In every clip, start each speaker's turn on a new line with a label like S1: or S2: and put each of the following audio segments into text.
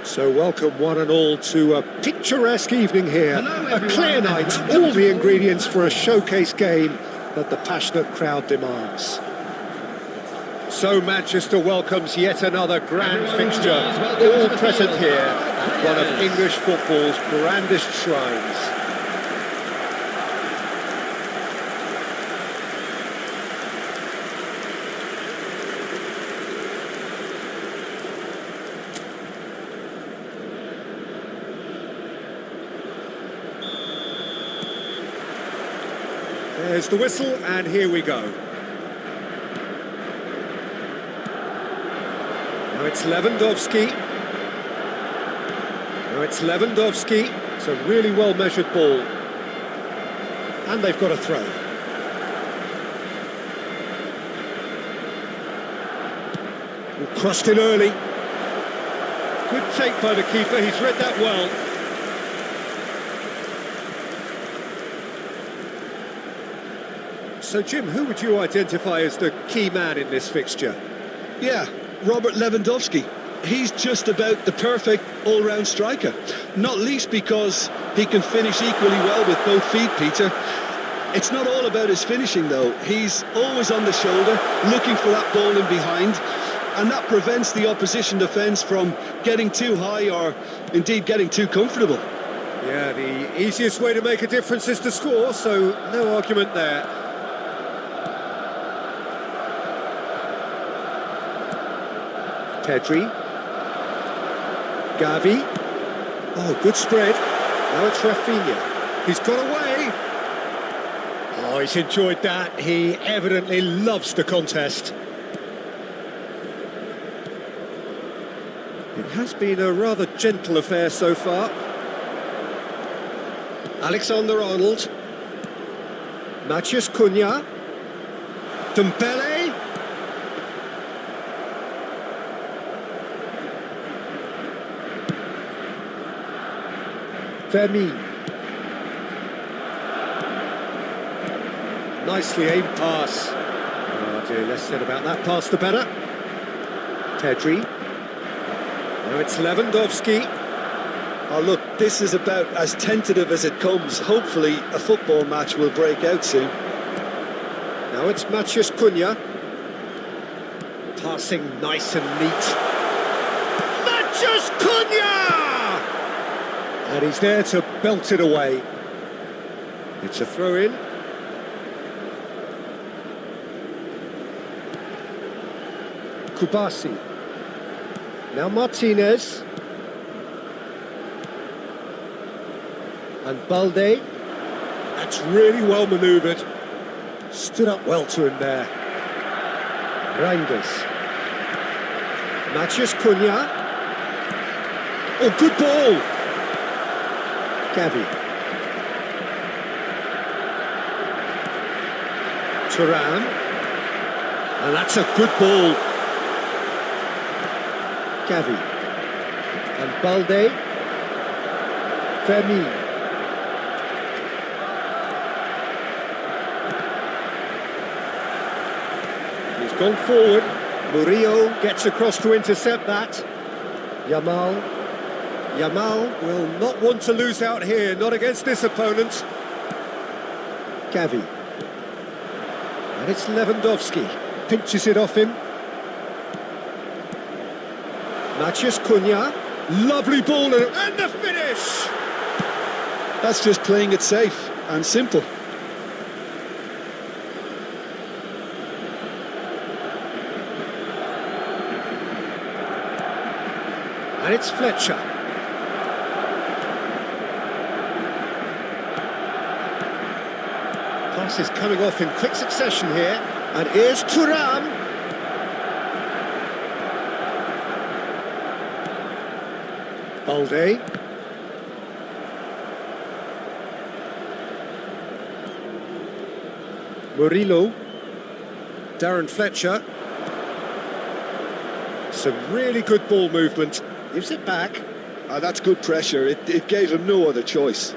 S1: So welcome one and all to a picturesque evening here, a clear night, all the ingredients for a showcase game that the passionate crowd demands. So Manchester welcomes yet another grand fixture, all present here at one of English football's grandest shrines. There's the whistle, and here we go. Now it's Lewandowski. It's a really well-measured ball. And they've got a throw. Crossed in early. Good take by the keeper, he's read that well. So, Jim, who would you identify as the key man in this fixture?
S2: Yeah, Robert Lewandowski. He's just about the perfect all-round striker. Not least because he can finish equally well with both feet, Peter. It's not all about his finishing, though. He's always on the shoulder, looking for that ball in behind, and that prevents the opposition defence from getting too high or, indeed, getting too comfortable.
S1: Yeah, the easiest way to make a difference is to score, so no argument there. Pedri, Gavi, oh, good spread, now it's Rafinha, he's got away, oh, he's enjoyed that, he evidently loves the contest. It has been a rather gentle affair so far. Alexander-Arnold, Matheus Cunha, Dembele, Fermin. Nicely aimed pass. Oh dear, less said about that pass the better. Pedri. Now it's Lewandowski.
S2: Oh look, this is about as tentative as it comes. Hopefully a football match will break out soon.
S1: Now it's Matheus Cunha. Passing nice and neat. Matheus Cunha! And he's there to belt it away. It's a throw-in. Kubasi. Now Martinez. And Balde. That's really well manoeuvred. Stood up well to him there. Reinders. Matheus Cunha. Oh, good ball. Gavi. Thuram. And that's a good ball. Gavi. And Balde. Fermin. He's gone forward. Murillo gets across to intercept that. Yamal will not want to lose out here, not against this opponent. Gavi. And it's Lewandowski. Pinches it off him. Matheus Cunha. Lovely ball and the finish!
S2: That's just playing it safe and simple.
S1: And it's Fletcher. Passes coming off in quick succession here. And here's Thuram. Balde. Murillo. Darren Fletcher. Some really good ball movement. Gives it back.
S2: That's good pressure. It gave him no other choice.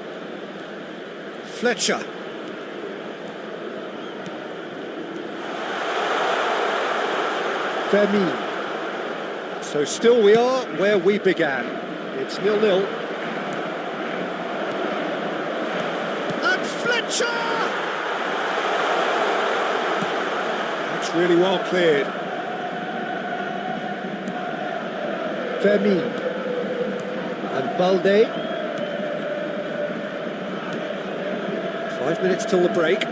S1: Fletcher. Vermeer. So still we are where we began. It's 0-0. And Fletcher! That's really well cleared. Vermeer. And Balde. 5 minutes till the break.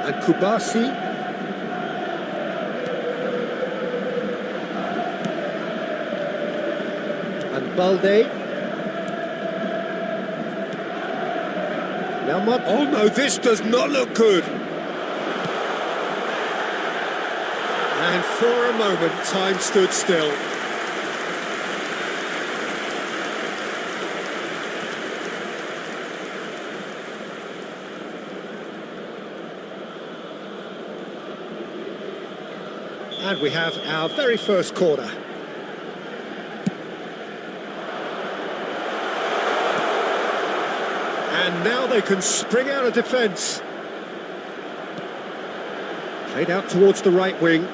S1: And Kubasi. And Balde. Now oh no, this does not look good. And for a moment, time stood still. And we have our very first corner. And now they can spring out of defence. Played out towards the right wing.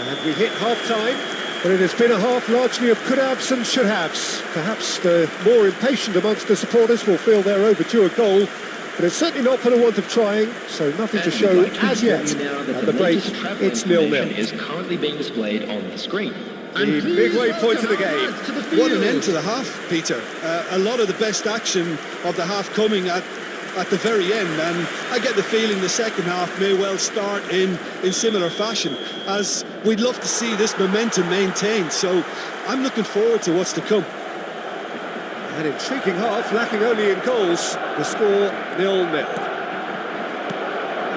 S1: And we hit half-time, but it has been a half largely of could-haves and should-haves. Perhaps the more impatient amongst the supporters will feel they're overdue a goal, but it's certainly not for the want of trying, so nothing to show as yet. At the break, it's 0-0.
S3: Is currently being displayed on the screen.
S1: The midway point of the game.
S2: What an end to the half, Peter. A lot of the best action of the half coming at the very end, and I get the feeling the second half may well start in similar fashion, as we'd love to see this momentum maintained, so I'm looking forward to what's to come.
S1: An intriguing half, lacking only in goals. The score 0-0.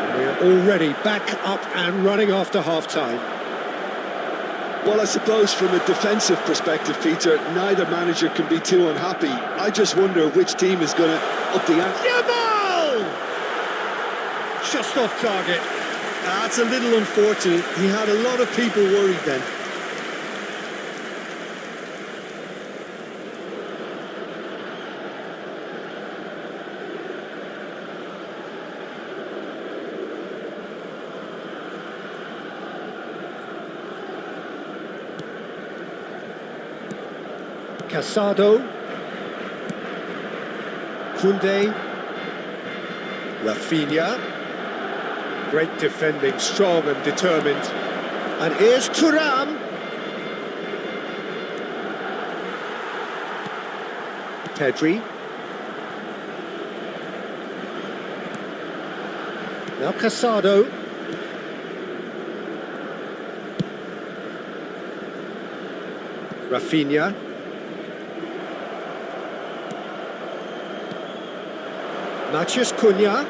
S1: And we're already back up and running after half-time.
S2: Well, I suppose from a defensive perspective, Peter, neither manager can be too unhappy. I just wonder which team is going to up the ante.
S1: Yamal! Just off target.
S2: That's a little unfortunate. He had a lot of people worried then.
S1: Casado, Koundé, Rafinha, great defending, strong and determined, and here's Thuram. Pedri, now Casado, Rafinha. Matheus Cunha.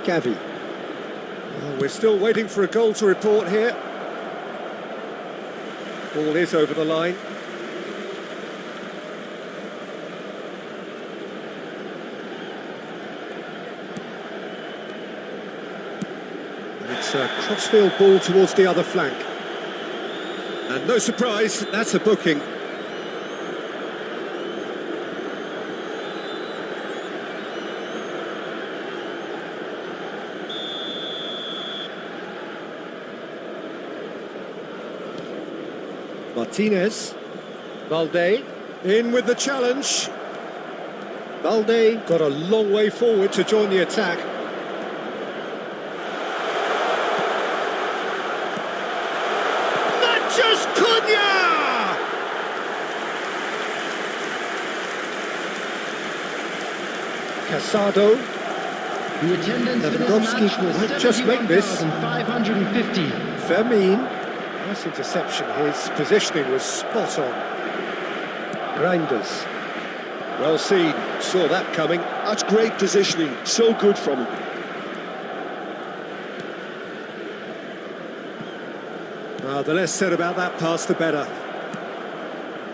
S1: Gavi. Oh, we're still waiting for a goal to report here. Ball is over the line. And it's a crossfield ball towards the other flank. And no surprise, that's a booking. Martinez, Balde, in with the challenge. Balde got a long way forward to join the attack. Matheus Cunha! Casado,
S3: The attendance for this
S1: Lewandowski
S3: match was
S1: might just make this.
S3: 71,550.
S1: Fermin. Nice interception. His positioning was spot on. Grinders. Well seen. Saw that coming.
S2: That's great positioning. So good from him.
S1: Well, the less said about that pass, the better.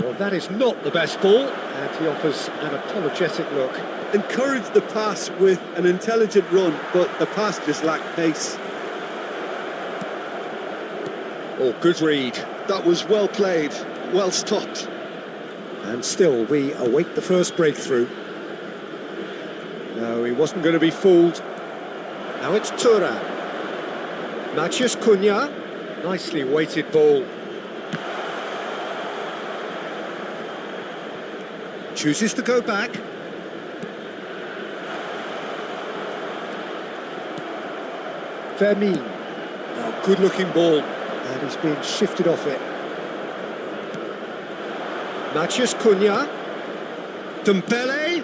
S1: Well, that is not the best ball, and he offers an apologetic look.
S2: Encouraged the pass with an intelligent run, but the pass just lacked pace.
S1: Oh, good read.
S2: That was well played, well stopped.
S1: And still, we await the first breakthrough. No, he wasn't going to be fooled. Now it's Tura. Maciej Cunha. Nicely weighted ball. Chooses to go back. Fermin. Oh, good-looking ball. And he's being shifted off it. Maciej Cunha. Dembele.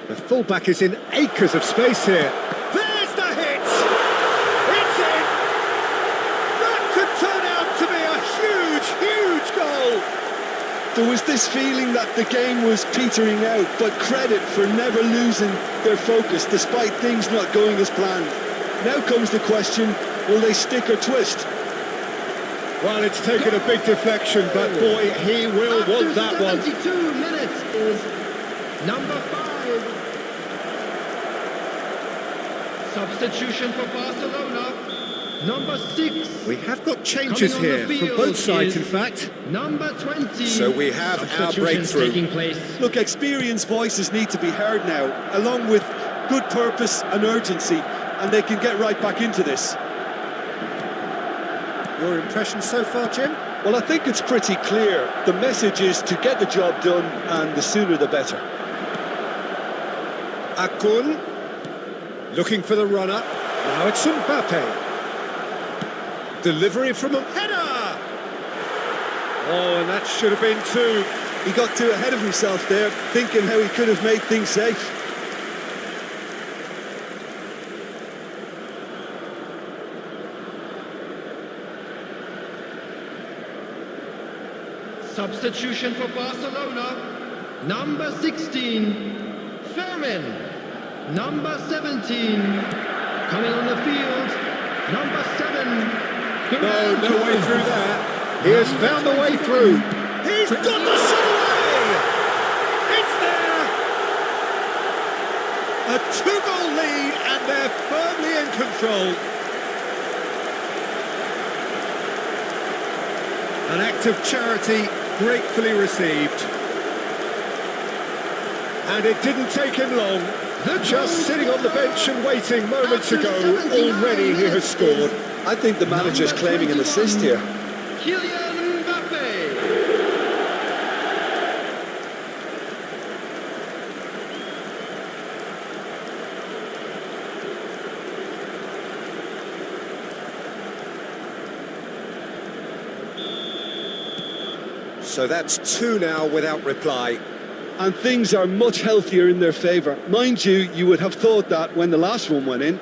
S1: The fullback is in acres of space here. There's the hit! It's in! That could turn out to be a huge, huge goal!
S2: There was this feeling that the game was petering out, but credit for never losing their focus despite things not going as planned. Now comes the question, will they stick or twist?
S1: Well, it's taken a big deflection, but boy, he will want that one.
S3: 72 minutes is number 5. Substitution for Barcelona, number 6.
S1: We have got changes
S3: Coming on
S1: here
S3: the
S1: from
S3: field
S1: both sides, in
S3: is
S1: fact.
S3: Number 20.
S1: So we have our
S3: Substitutions
S1: breakthrough.
S3: taking place.
S2: Look, experienced voices need to be heard now, along with good purpose and urgency, and they can get right back into this.
S1: Your impression so far, Jim?
S2: Well, I think it's pretty clear. The message is to get the job done, and the sooner the better.
S1: Akun. Looking for the runner. Now it's Mbappe. Delivery from a header! Oh, and that should have been 2.
S2: He got too ahead of himself there, thinking how he could have made things safe.
S3: Substitution for Barcelona, number 16, Fermin. Number 17, coming on the field, number 7.
S1: No way through there. He has found the way through. He's got the shot away! It's there! A 2-goal lead, and they're firmly in control. An act of charity gratefully received. And it didn't take him long. Just sitting on the bench and waiting moments ago, already he has scored.
S2: I think the manager's claiming an assist here.
S3: Kylian Mbappe.
S1: So that's 2 now without reply.
S2: And things are much healthier in their favour. Mind you, you would have thought that when the last one went in.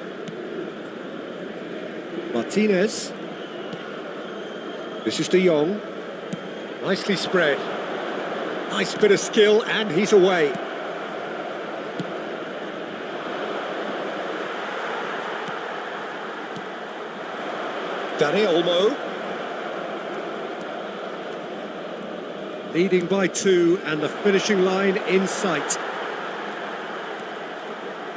S1: Martinez. This is De Jong. Nicely spread. Nice bit of skill, and he's away. Dani Olmo. Leading by 2, and the finishing line in sight.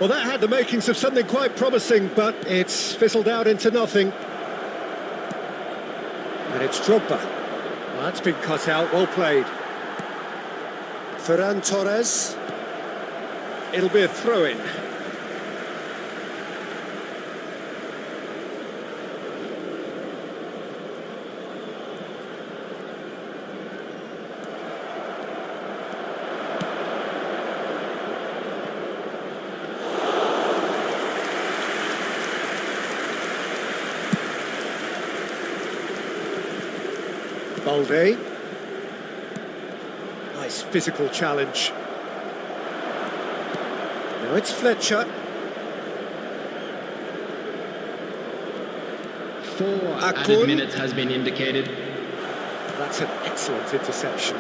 S1: Well, that had the makings of something quite promising, but it's fizzled out into nothing. And it's Drogba. Well, that's been cut out, well played. Ferran Torres. It'll be a throw-in. Balde. Nice physical challenge. Now it's Fletcher.
S3: 4 added
S2: Akun.
S3: minutes has been indicated.
S1: That's an excellent interception.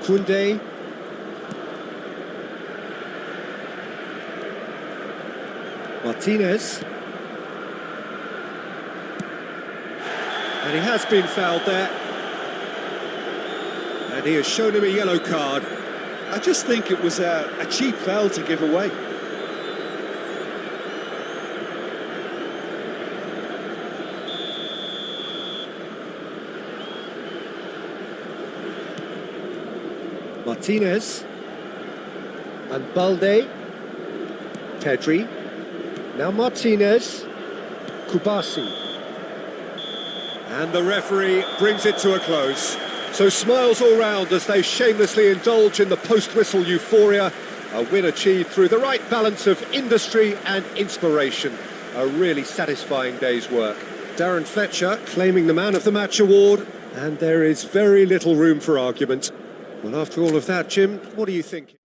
S1: Koundé. Martinez. And he has been fouled there. And he has shown him a yellow card.
S2: I just think it was a cheap foul to give away.
S1: Martinez. And Balde. Pedri. Now Martinez. Kubasi. And the referee brings it to a close. So smiles all round as they shamelessly indulge in the post-whistle euphoria. A win achieved through the right balance of industry and inspiration. A really satisfying day's work. Darren Fletcher claiming the Man of the Match award. And there is very little room for argument. Well, after all of that, Jim, what do you think?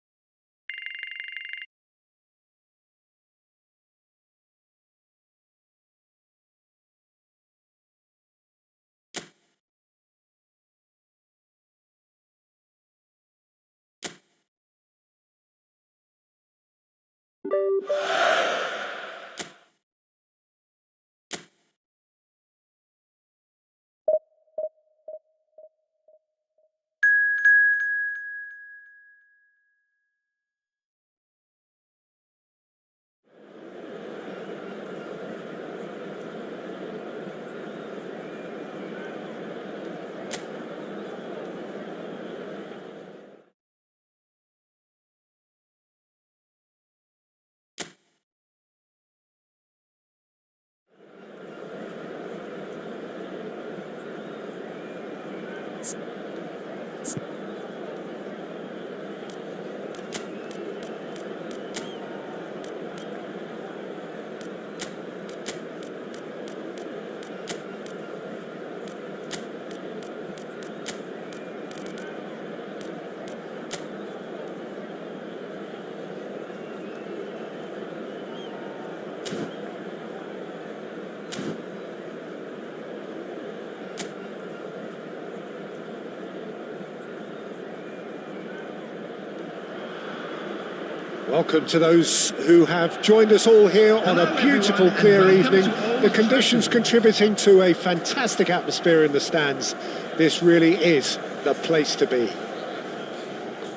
S1: Welcome to those who have joined us all here on a beautiful, clear evening. The conditions contributing to a fantastic atmosphere in the stands. This really is the place to be.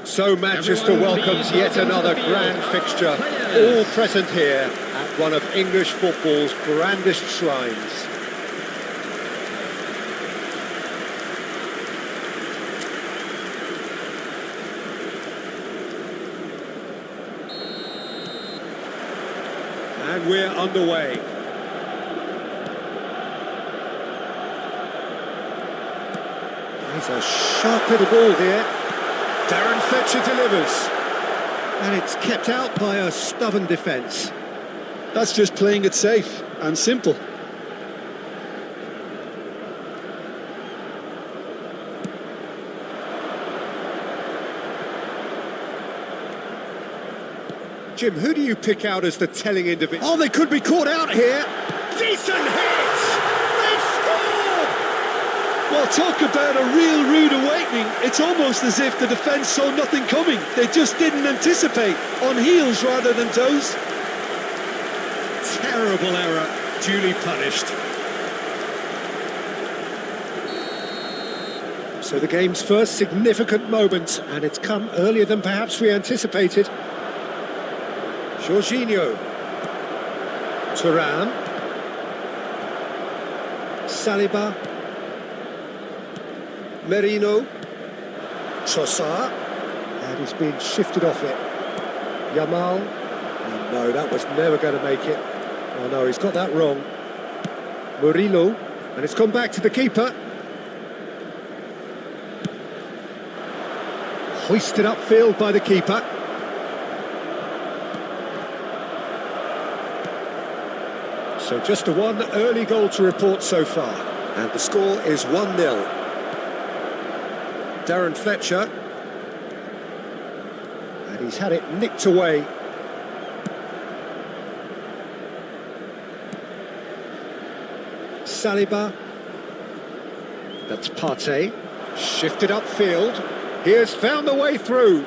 S1: So Manchester welcomes yet another grand fixture, all present here at one of English football's grandest shrines. And we're underway. There's a sharp little ball here. Darren Fletcher delivers. And it's kept out by a stubborn defence.
S2: That's just playing it safe and simple.
S1: Jim, who do you pick out as the telling individual? Oh, they could be caught out here. Decent hit! They've scored!
S2: Well, talk about a real rude awakening. It's almost as if the defence saw nothing coming. They just didn't anticipate, on heels rather than toes.
S1: Terrible error, duly punished. So the game's first significant moment, and it's come earlier than perhaps we anticipated. Jorginho, Thuram, Saliba, Merino, Trossard, and he's been shifted off it. Yamal, oh no, that was never going to make it. Oh no, he's got that wrong. Murillo, and it's gone back to the keeper. Hoisted upfield by the keeper. So just a one early goal to report so far. And the score is 1-0. Darren Fletcher. And he's had it nicked away. Saliba. That's Partey. Shifted upfield. He has found a way through.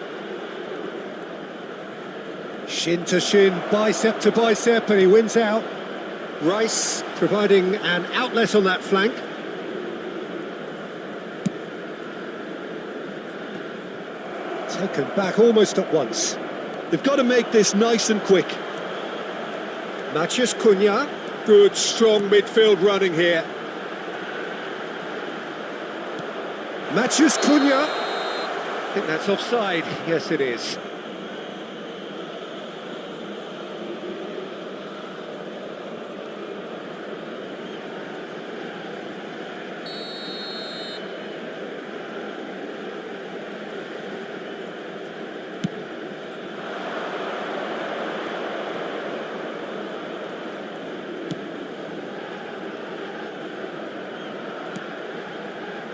S1: Shin to shin, bicep to bicep, and he wins out. Rice providing an outlet on that flank. Taken back almost at once.
S2: They've got to make this nice and quick.
S1: Matheus Cunha. Good, strong midfield running here. Matheus Cunha. I think that's offside. Yes, it is.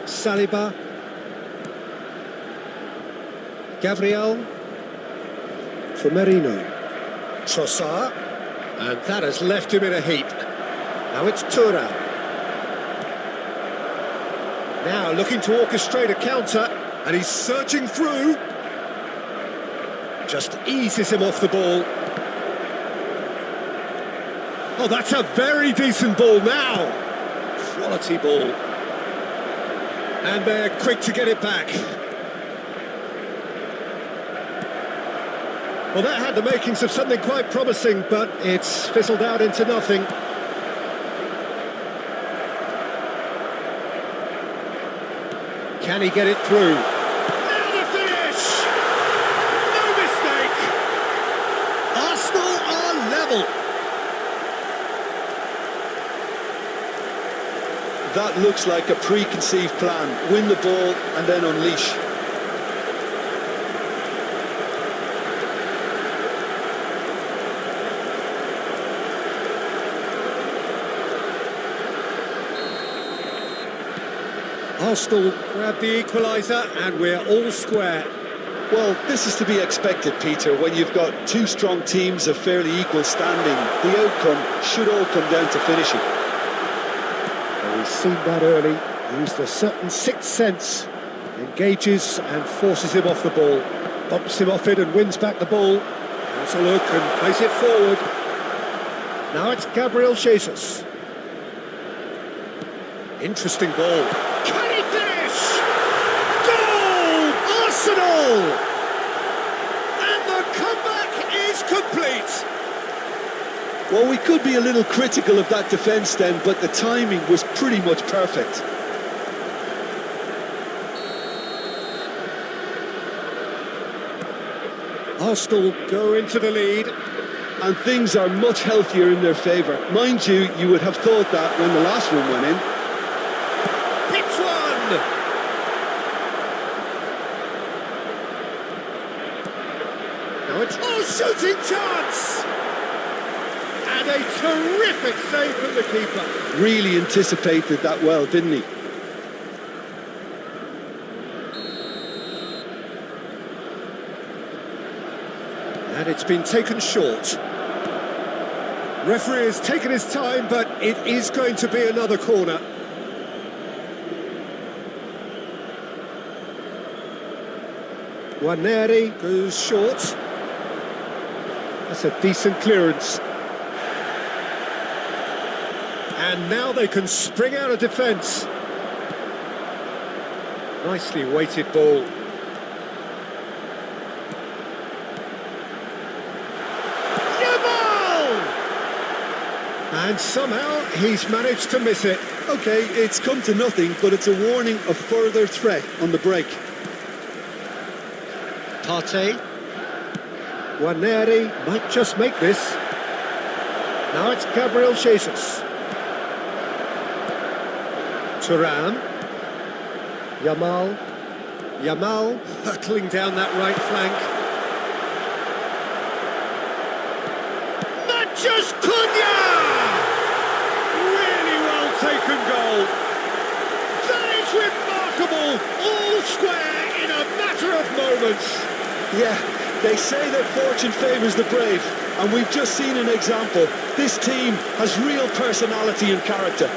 S1: Saliba. Gabriel. For Merino. Trossard. And that has left him in a heap. Now it's Thuram. Now looking to orchestrate a counter. And he's searching through. Just eases him off the ball. Oh, that's a very decent ball now. Quality ball. And they're quick to get it back. Well, that had the makings of something quite promising, but it's fizzled out into nothing. Can he get it through? Now the finish! No mistake! Arsenal are level.
S2: That looks like a preconceived plan. Win the ball and then unleash.
S1: Arsenal grab the equaliser and we're all square.
S2: Well, this is to be expected, Peter, when you've got two strong teams of fairly equal standing. The outcome should all come down to finishing.
S1: We've seen that early, used a certain sixth sense, engages and forces him off the ball, bumps him off it and wins back the ball, has a look and plays it forward. Now it's Gabriel Jesus. Interesting ball. Can he finish? Goal! Arsenal! And the comeback is complete.
S2: Well, we could be a little critical of that defence then, but the timing was pretty much perfect.
S1: Arsenal go into the lead.
S2: And things are much healthier in their favour. Mind you, you would have thought that when the last one went in.
S1: Hits one! Now it's shooting chance! And a terrific save from the keeper.
S2: Really anticipated that well, didn't he?
S1: And it's been taken short. Referee has taken his time, but it is going to be another corner. Waneri goes short. That's a decent clearance. And now they can spring out of defence. Nicely weighted ball. And somehow he's managed to miss it.
S2: OK, it's come to nothing, but it's a warning of further threat on the break.
S1: Partey. Waneri might just make this. Now it's Gabriel Jesus. Thuram. Yamal hurtling down that right flank. Matheus Cunha! Really well taken goal. That is remarkable. All square in a matter of moments.
S2: Yeah, they say that fortune favours the brave, and we've just seen an example. This team has real personality and character.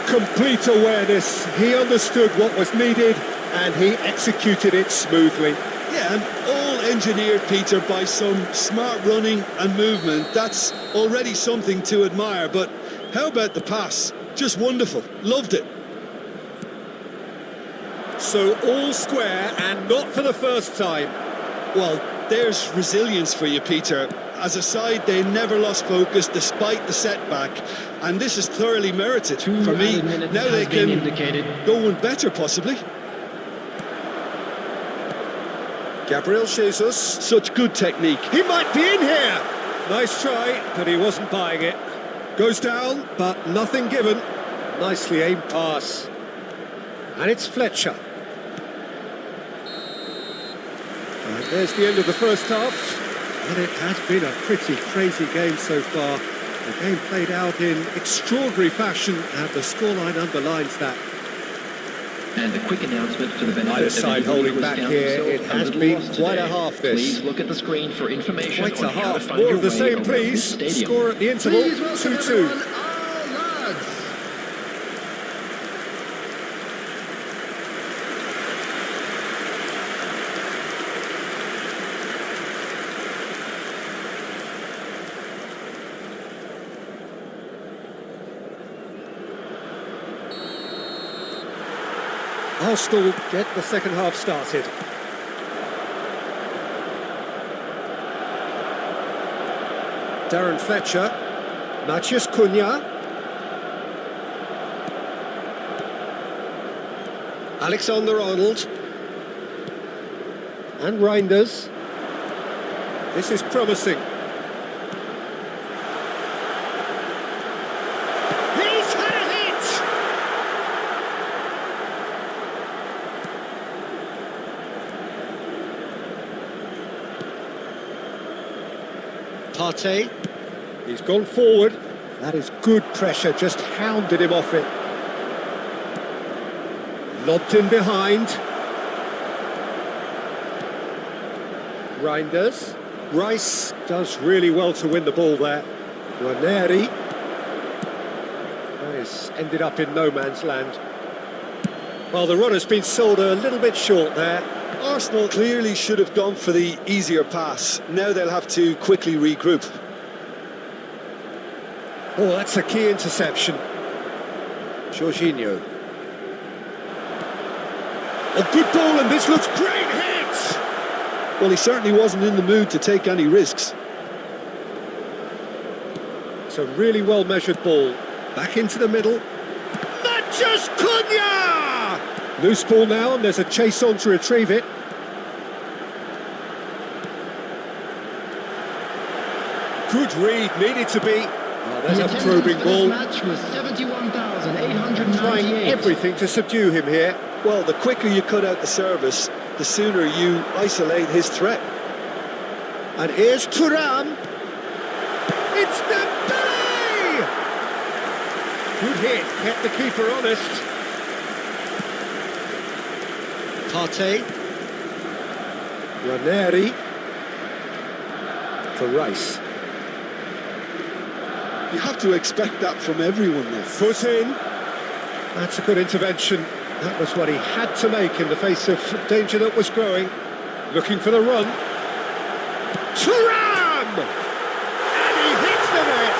S1: Complete awareness. He understood what was needed and he executed it smoothly.
S2: Yeah, and all engineered, Peter, by some smart running and movement. That's already something to admire, but how about the pass? Just wonderful. Loved it.
S1: So all square and not for the first time.
S2: Well, there's resilience for you, Peter. As a side, they never lost focus despite the setback, and this is thoroughly merited for me. Now they can go one better, possibly.
S1: Gabriel Jesus.
S2: Such good technique.
S1: He might be in here. Nice try, but he wasn't buying it. Goes down, but nothing given. Nicely aimed pass. And it's Fletcher. And there's the end of the first half. And it has been a pretty crazy game so far. The game played out in extraordinary fashion, and the scoreline underlines that.
S4: And a quick announcement for the benefit
S1: Either
S4: of
S1: side
S4: anybody
S1: holding
S4: who
S1: back
S4: found
S1: here.
S4: themselves
S1: It
S4: a
S1: has
S4: little
S1: been
S4: lost
S1: quite a
S4: today.
S1: half, this.
S4: Please look at the screen for information
S1: Quite a
S4: on how to
S1: half.
S4: find
S1: More
S4: your
S1: of the
S4: way
S1: same,
S4: around
S1: please.
S4: the stadium.
S1: Score at the interval,
S3: Please welcome
S1: 2-2.
S3: everyone, our lads.
S1: Arsenal get the second half started. Darren Fletcher, Matthias Cunha, Alexander-Arnold, and Reinders. This is promising. He's had a hit! Partey, he's gone forward. That is good pressure, just hounded him off it. Lobbed in behind. Reinders. Rice does really well to win the ball there. Ranieri. That is ended up in no man's land. Well, the run has been sold a little bit short there.
S2: Arsenal clearly should have gone for the easier pass. Now they'll have to quickly regroup.
S1: Oh, that's a key interception. Jorginho. A good ball, and this looks great hit!
S2: Well, he certainly wasn't in the mood to take any risks.
S1: It's a really well-measured ball. Back into the middle. Matthias Cunha! Loose ball now, and there's a chase on to retrieve it. Good read, needed to be. Oh, there's a probing ball.
S3: Match was 71,898.
S1: Trying everything to subdue him here.
S2: Well, the quicker you cut out the service, the sooner you isolate his threat.
S1: And here's Thuram. It's the bey! Good hit, kept the keeper honest. Partey. Ranieri. For Rice.
S2: You have to expect that from everyone now.
S1: Foot in. That's a good intervention. That was what he had to make in the face of danger that was growing. Looking for the run. Thuram! And he hits the net!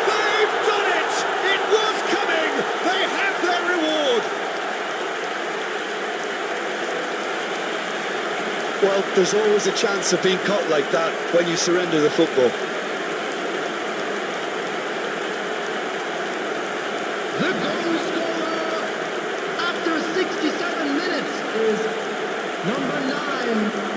S1: They've done it! It was coming! They have their reward!
S2: Well, there's always a chance of being caught like that when you surrender the football.
S3: The goal scorer after 67 minutes is number 9.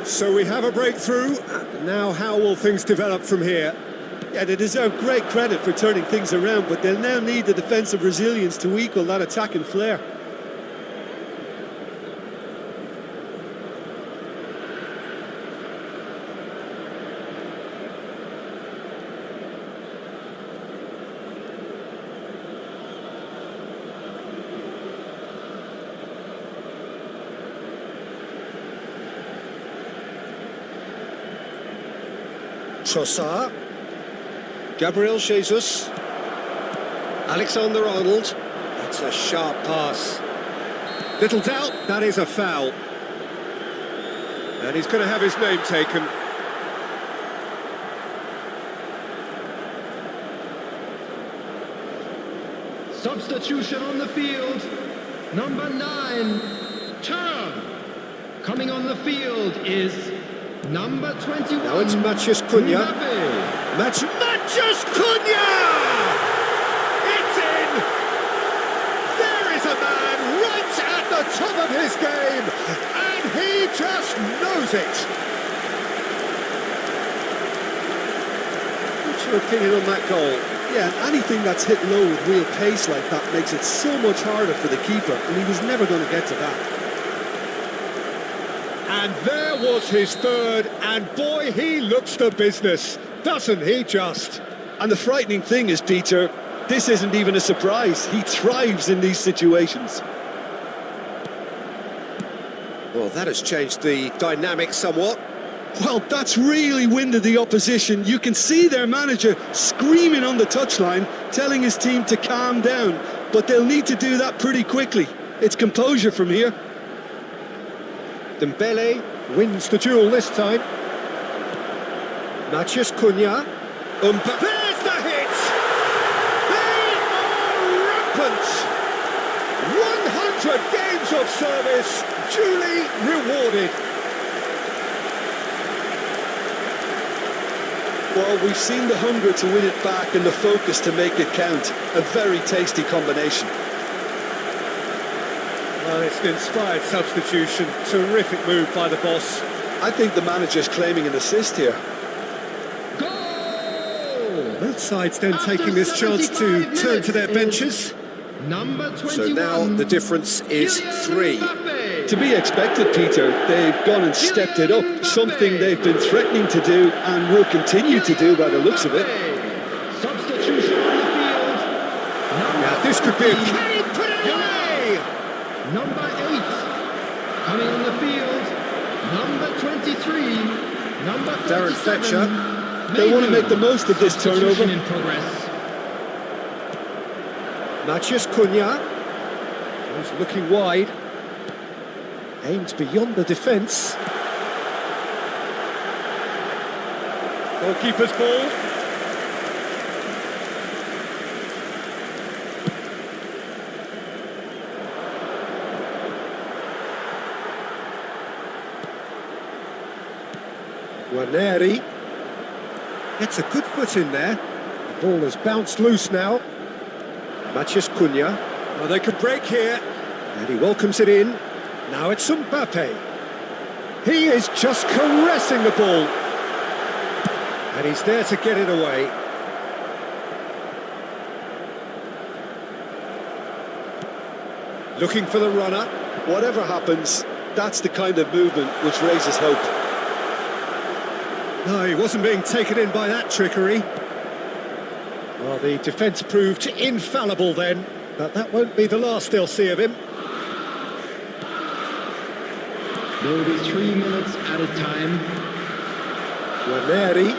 S1: So we have a breakthrough. Now how will things develop from here?
S2: Yeah, they deserve great credit for turning things around, but they'll now need the defensive resilience to equal that attacking flair.
S1: Trossard. Gabriel Jesus. Alexander-Arnold. That's a sharp pass. Little doubt, that is a foul. And he's going to have his name taken.
S3: Substitution on the field. Number 9, turn. Coming on the field is number 21.
S1: Now it's Matheus Cunha. Matheus Cunha! It's in! There is a man right at the top of his game, and he just knows it. What's your opinion on that goal?
S2: Yeah, anything that's hit low with real pace like that makes it so much harder for the keeper, and he was never going to get to that.
S1: And there was his third, and boy, he looks the business, doesn't he just?
S2: And the frightening thing is, Peter, this isn't even a surprise. He thrives in these situations.
S1: Well, that has changed the dynamic somewhat.
S2: Well, that's really winded the opposition. You can see their manager screaming on the touchline, telling his team to calm down, but they'll need to do that pretty quickly. It's composure from here.
S1: Dembele wins the duel this time. Matheus Cunha. There's the hit! They are rampant! 100 games of service, duly rewarded.
S2: Well, we've seen the hunger to win it back and the focus to make it count. A very tasty combination.
S1: Well, it's an inspired substitution. Terrific move by the boss.
S2: I think the manager's claiming an assist here.
S3: Goal!
S1: Both sides then taking this chance to turn to their benches.
S3: Number 21.
S1: So now the difference is 3.
S2: To be expected, Peter. They've gone and stepped it up, something they've been threatening to do and will continue to do by the looks of it.
S3: Substitution on the field.
S1: Now this could be a Kane, put it away!
S3: Number 8. Coming on the field. Number 23. Number 37.
S1: Darren Fletcher.
S2: They want to make the most of this turnover.
S3: Substitution in progress.
S1: Matheus Cunha. He's looking wide. Aims beyond the defence. Goalkeeper's ball. Guarneri gets a good foot in there. The ball has bounced loose now. Matheus Cunha. Oh, they could break here. And he welcomes it in. Now it's Mbappe. He is just caressing the ball. And he's there to get it away. Looking for the runner.
S2: Whatever happens, that's the kind of movement which raises hope.
S1: No, he wasn't being taken in by that trickery. Well, the defence proved infallible then, but that won't be the last they'll see of him.
S3: There will be 3 minutes at a time.
S1: Guarneri.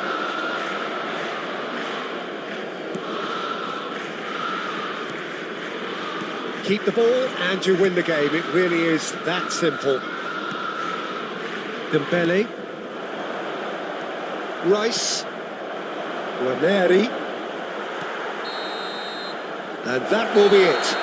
S1: Keep the ball and you win the game. It really is that simple. Dembele. Rice. Guarneri. And that will be it.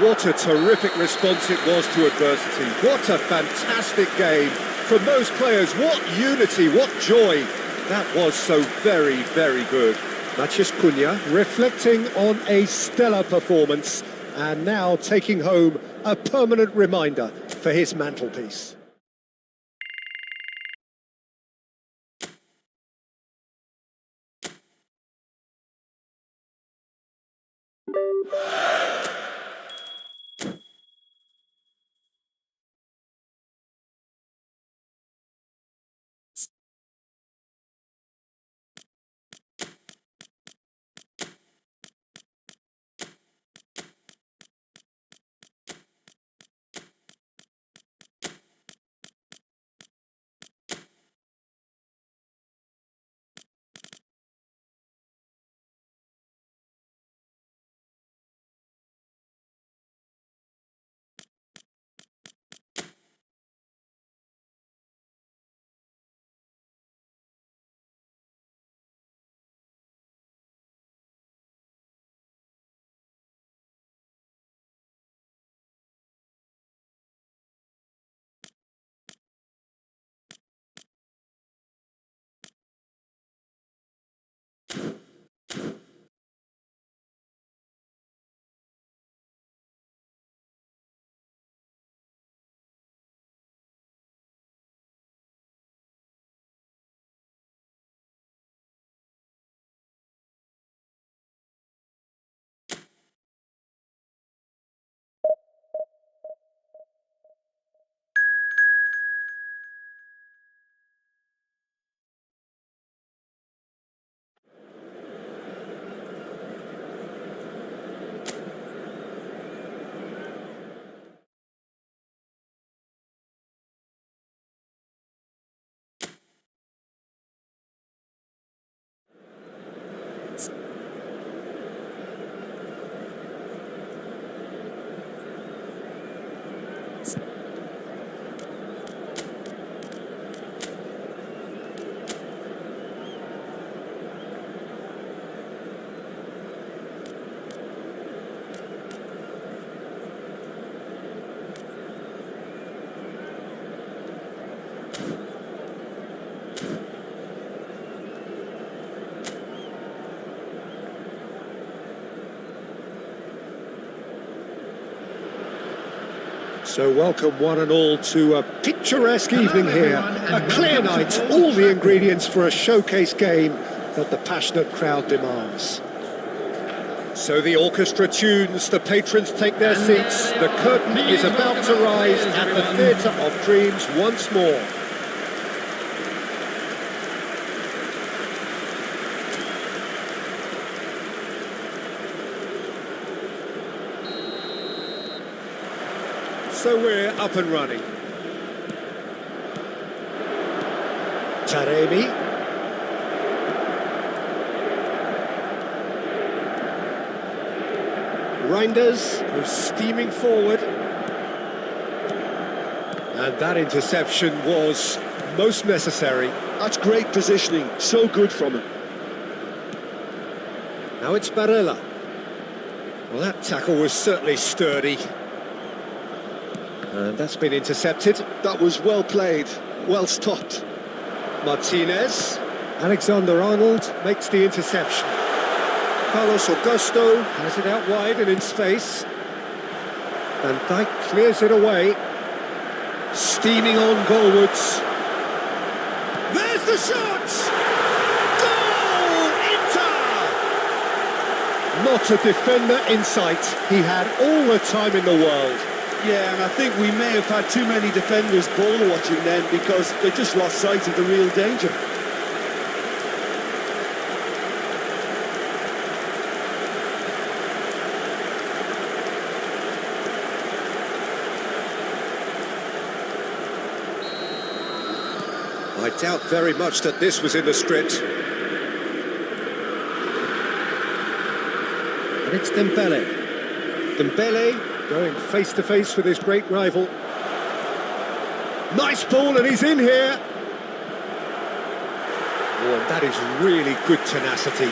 S1: What a terrific response it was to adversity. What a fantastic game from those players. What unity, what joy. That was so very, very good. Matheus Cunha reflecting on a stellar performance and now taking home a permanent reminder for his mantelpiece. So welcome one and all to a picturesque evening here. A clear night, all the ingredients for a showcase game that the passionate crowd demands. So the orchestra tunes, the patrons take their seats, the curtain is about to rise at the Theatre of Dreams once more. So we're up and running. Taremi. Reinders was steaming forward. And that interception was most necessary.
S2: That's great positioning, so good from him.
S1: Now it's Barella. Well, that tackle was certainly sturdy. And that's been intercepted.
S2: That was well played, well stopped.
S1: Martinez. Alexander-Arnold makes the interception. Carlos Augusto has it out wide and in space. Van Dijk clears it away. Steaming on goalwards. There's the shot! Goal! Inter! Not a defender in sight. He had all the time in the world.
S2: Yeah, and I think we may have had too many defenders ball watching then because they just lost sight of the real danger.
S1: I doubt very much that this was in the script. And it's Dembele. Dembele going face-to-face with his great rival. Nice ball, and he's in here. Oh, and that is really good tenacity.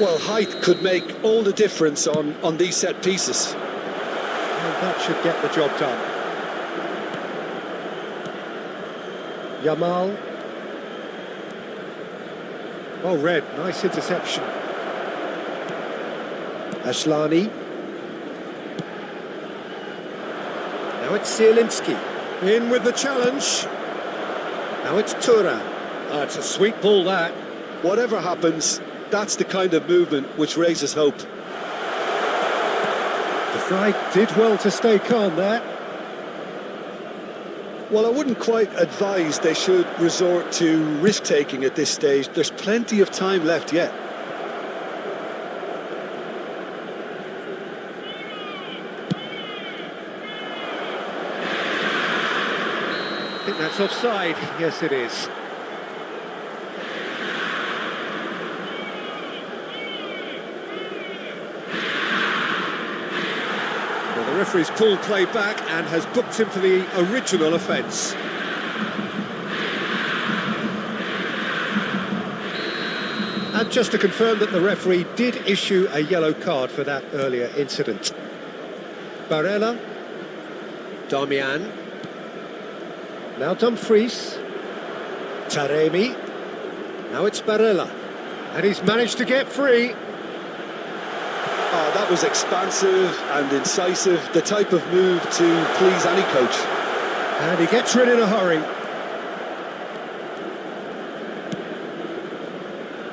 S2: Well, height could make all the difference on these set pieces.
S1: And that should get the job done. Yamal. Oh, Red, nice interception. Ashlani. Now it's Zielinski. In with the challenge. Now it's Tura. Oh, it's a sweet ball, that.
S2: Whatever happens, that's the kind of movement which raises hope.
S1: The fly did well to stay calm there.
S2: Well, I wouldn't quite advise they should resort to risk-taking at this stage. There's plenty of time left yet.
S1: I think that's offside. Yes, it is. Well, the referee's pulled play back and has booked him for the original offence. And just to confirm that the referee did issue a yellow card for that earlier incident. Barella. Damian. Now Dumfries. Taremi. Now it's Barella. And he's managed to get free.
S2: Oh, that was expansive and incisive, the type of move to please any coach.
S1: And he gets rid in a hurry.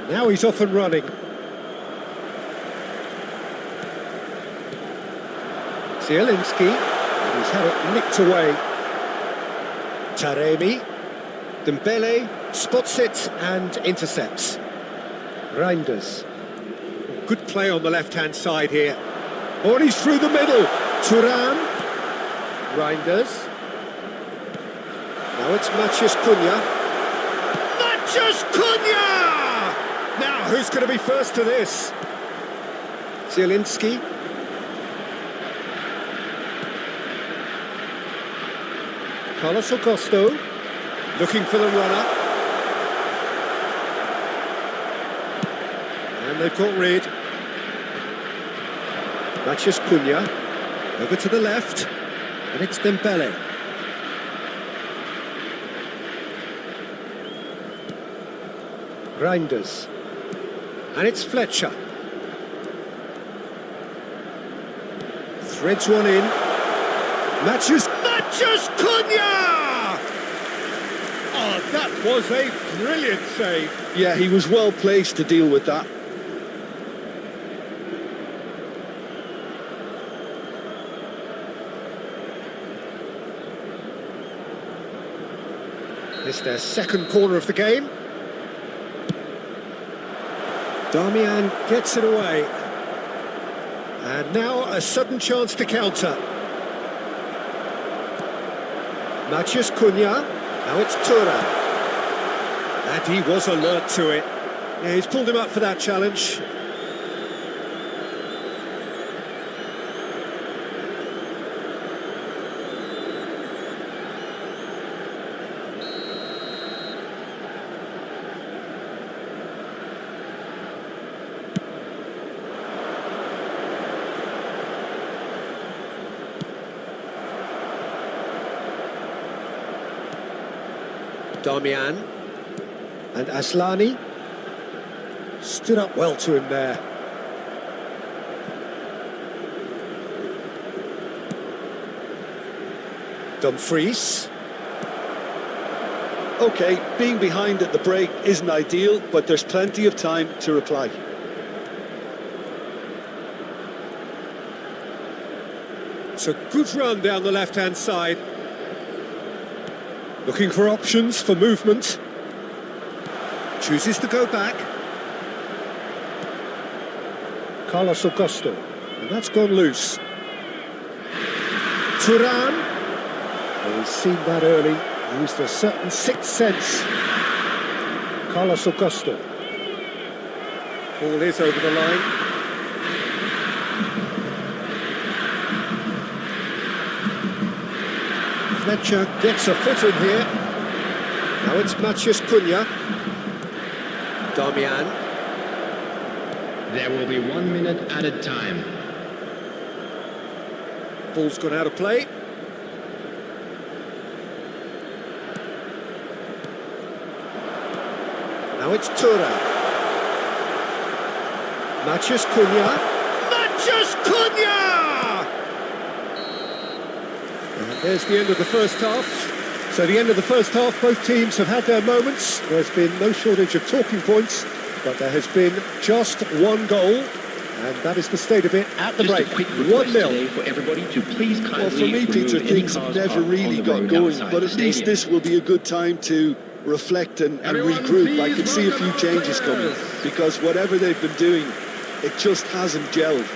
S1: Now he's off and running. Zielinski. And he's had it nicked away. Taremi. Dembele spots it and intercepts. Reinders. Good play on the left-hand side here. Oh, and he's through the middle. Thuram. Reinders. Now it's Matheus Cunha. Matheus Cunha! Now, who's going to be first to this? Zielinski. Carlos Augusto. Looking for the runner. And they've got rid. Matheus Cunha. Over to the left. And it's Dembele. Reinders. And it's Fletcher. Threads one in. Matches Cunha! Oh, that was a brilliant save.
S2: Yeah, he was well placed to deal with that.
S1: It's their second corner of the game. Damian gets it away. And now a sudden chance to counter. Matheus Cunha. Now it's Thuram. And he was alert to it. Yeah, he's pulled him up for that challenge. Damian and Aslani stood up well to him there. Dumfries.
S2: Okay, being behind at the break isn't ideal, but there's plenty of time to reply.
S1: It's a good run down the left-hand side. Looking for options for movement. Chooses to go back. Carlos Augusto. And that's gone loose. Thuram. Well, he's seen that early. Used a certain sixth sense. Carlos Augusto. Ball is over the line. Fletcher gets a foot in here. Now it's Matheus Cunha. Damian.
S3: There will be 1 minute added time.
S1: Ball's gone out of play. Now it's Thuram. Matheus Cunha. Matheus Cunha! And there's the end of the first half. So the end of the first half, both teams have had their moments. There's been no shortage of talking points, but there has been just one goal, and that is the state of it at the break. 1-0.
S4: For everybody to please kindly
S2: Well, for me, Peter, things have never really got going, but at least this will be a good time to reflect and regroup. I can see a few changes coming, because whatever they've been doing, it just hasn't gelled.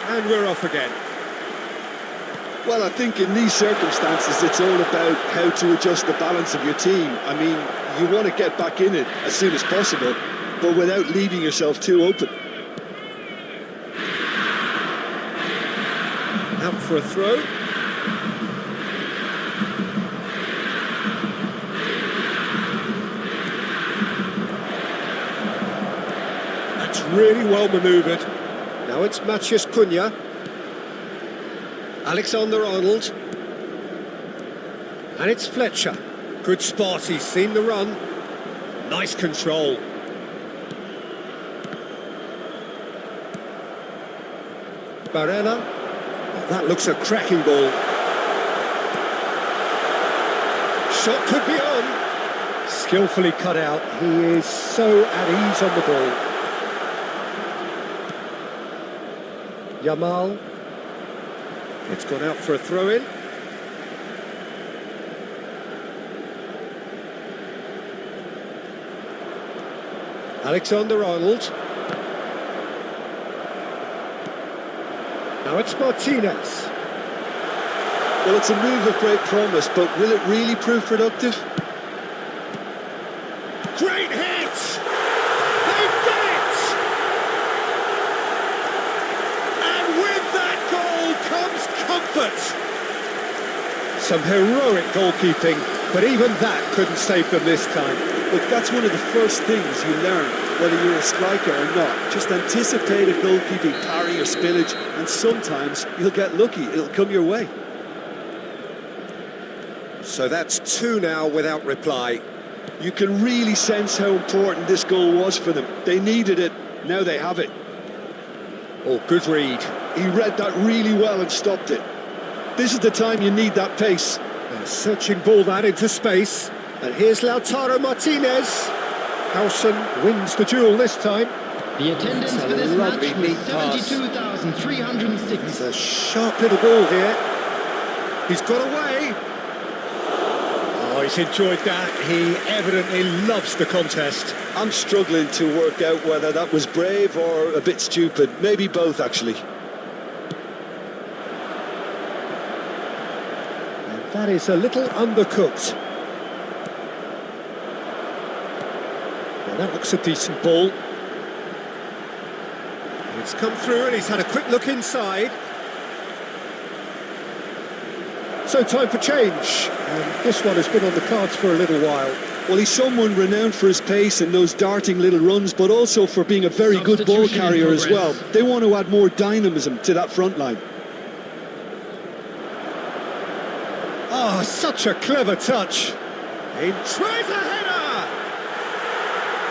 S1: And we're off again.
S2: Well, I think in these circumstances, it's all about how to adjust the balance of your team. I mean, you want to get back in it as soon as possible, but without leaving yourself too open.
S1: Out for a throw. That's really well manoeuvred. Now it's Matheus Cunha. Alexander-Arnold. And it's Fletcher. Good spot, he's seen the run. Nice control. Barella. Oh, that looks a cracking ball. Shot could be on. Skillfully cut out. He is so at ease on the ball. Yamal. It's gone out for a throw-in. Alexander-Arnold. Now it's Martinez.
S2: Well, it's a move of great promise, but will it really prove productive?
S1: Great hit! They've done it! And with that goal comes comfort. Some heroic goalkeeping, but even that couldn't save them this time.
S2: Look, that's one of the first things you learn, whether you're a striker or not. Just anticipate a goalkeeping parry or spillage, and sometimes you'll get lucky. It'll come your way.
S1: So that's 2 now without reply.
S2: You can really sense how important this goal was for them. They needed it, now they have it.
S1: Oh, good read.
S2: He read that really well and stopped it. This is the time you need that pace.
S1: A searching ball that into space. And here's Lautaro Martinez. Howson wins the duel this time.
S3: The attendance
S1: That's a
S3: for this match
S1: lovely
S3: was
S1: neat pass.
S3: 72,306.
S1: It's a sharp little ball here. He's got away. Oh, he's enjoyed that. He evidently loves the contest.
S2: I'm struggling to work out whether that was brave or a bit stupid. Maybe both, actually.
S1: And that is a little undercooked. Well, that looks a decent ball. It's come through and he's had a quick look inside. So time for change. And this one has been on the cards for a little while.
S2: Well, he's someone renowned for his pace and those darting little runs, but also for being a very good ball carrier as well. They want to add more dynamism to that front line.
S1: Oh, such a clever touch. He tries a header!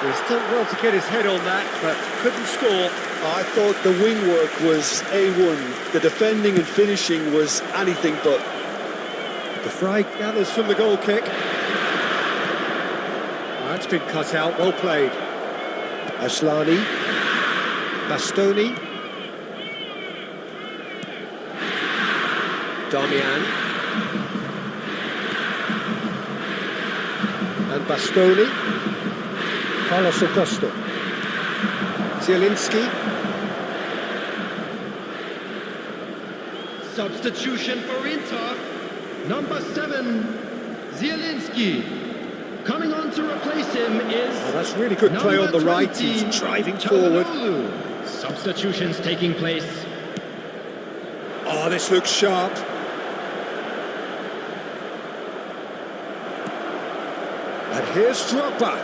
S1: He's done well to get his head on that, but couldn't score.
S2: I thought the wing work was A1. The defending and finishing was anything but.
S1: The fry gathers from the goal kick. That's been cut out, well played. Aslani. Bastoni. Damian. And Bastoni. Carlos Augusto. Zielinski.
S3: Substitution for Inter. Number 7, Zielinski. Coming on to replace him is...
S1: Oh, that's really good play on the right.
S3: 20,
S1: He's driving forward.
S3: Substitutions taking place.
S1: Oh, this looks sharp. And here's Drogba.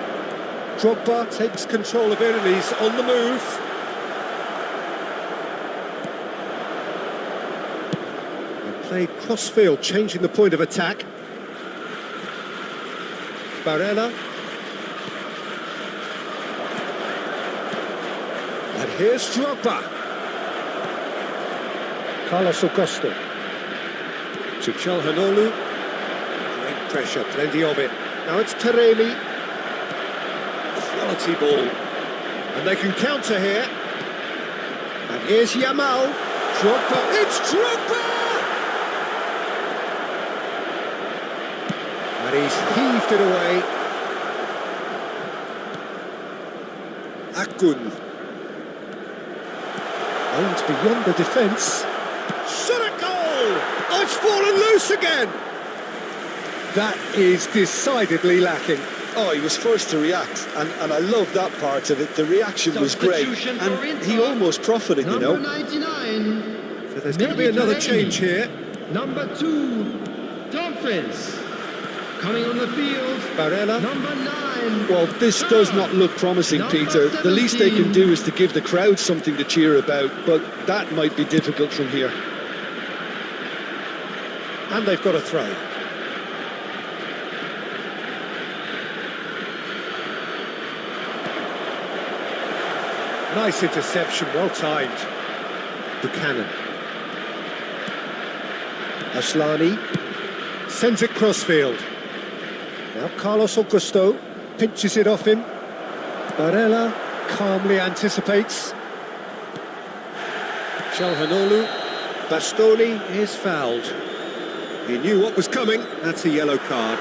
S1: Drogba takes control of it and he's on the move. Played cross-field, changing the point of attack. Barella. And here's Drogba. Carlos Augusto. To Calhanoglu. Great pressure, plenty of it. Now it's Taremi. Quality ball. And they can counter here. And here's Yamal. Drogba. It's Drogba! And he's heaved it away. Akun. Owns beyond the defence. Shot a goal! Oh, it's fallen loose again! That is decidedly lacking.
S2: Oh, he was first to react, and I love that part of it. The reaction was great, and he almost profited, you know.
S3: Number 99.
S1: So there's going to be another change here.
S3: Number 2, Dumfries. Coming on the field,
S1: Barella.
S3: number 9.
S2: Well, this does not look promising, Peter. The least they can do is to give the crowd something to cheer about, but that might be difficult from here.
S1: And they've got a throw. Nice interception, well timed. Buchanan. Aslani sends it crossfield. Now Carlos Augusto pinches it off him. Barella calmly anticipates. Calhanoglu. Bastoni is fouled. He knew what was coming. That's a yellow card.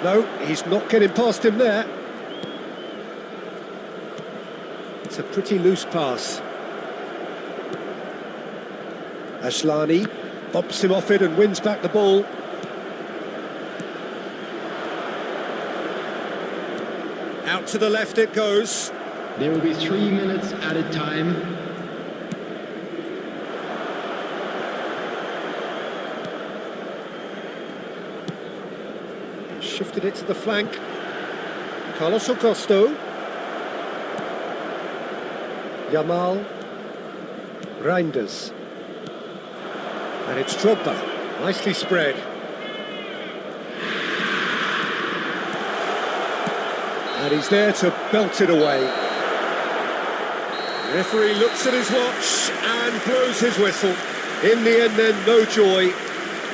S1: No, he's not getting past him there. It's a pretty loose pass. Aslani. Bumps him off it and wins back the ball. Out to the left it goes.
S3: There will be 3 minutes added time.
S1: Shifted it to the flank. Carlos Augusto. Yamal. Reinders. And it's Drogba. Nicely spread. And he's there to belt it away. The referee looks at his watch and blows his whistle. In the end then, no joy.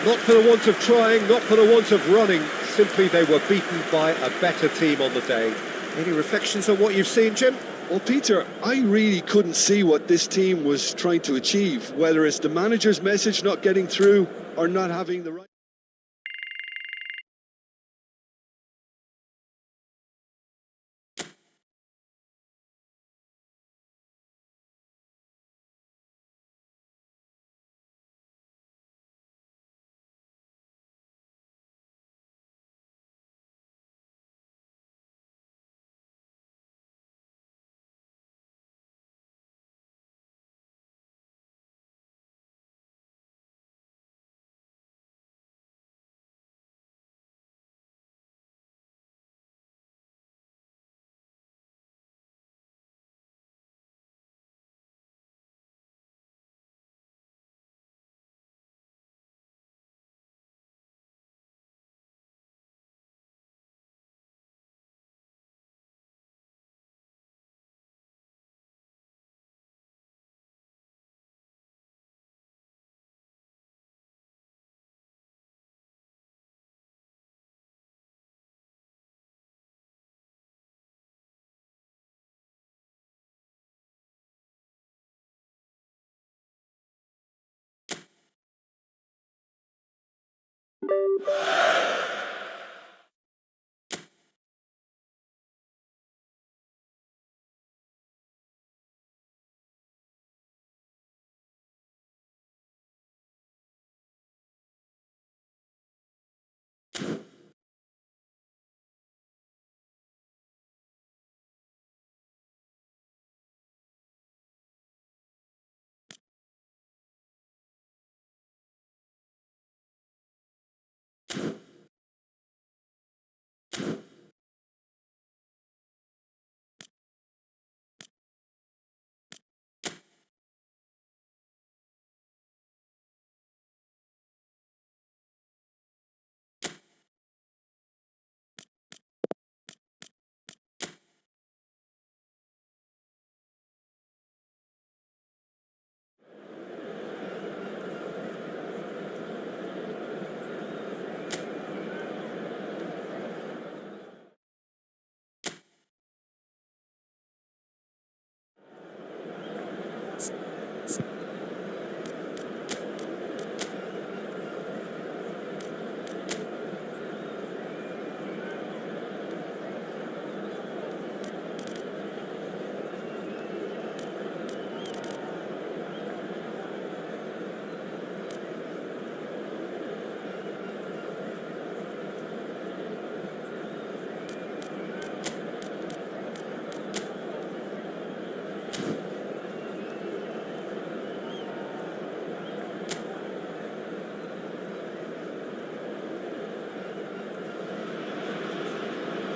S1: Not for the want of trying, not for the want of running. Simply they were beaten by a better team on the day. Any reflections on what you've seen, Jim?
S2: Well, Peter, I really couldn't see what this team was trying to achieve, whether it's the manager's message not getting through or not having the right...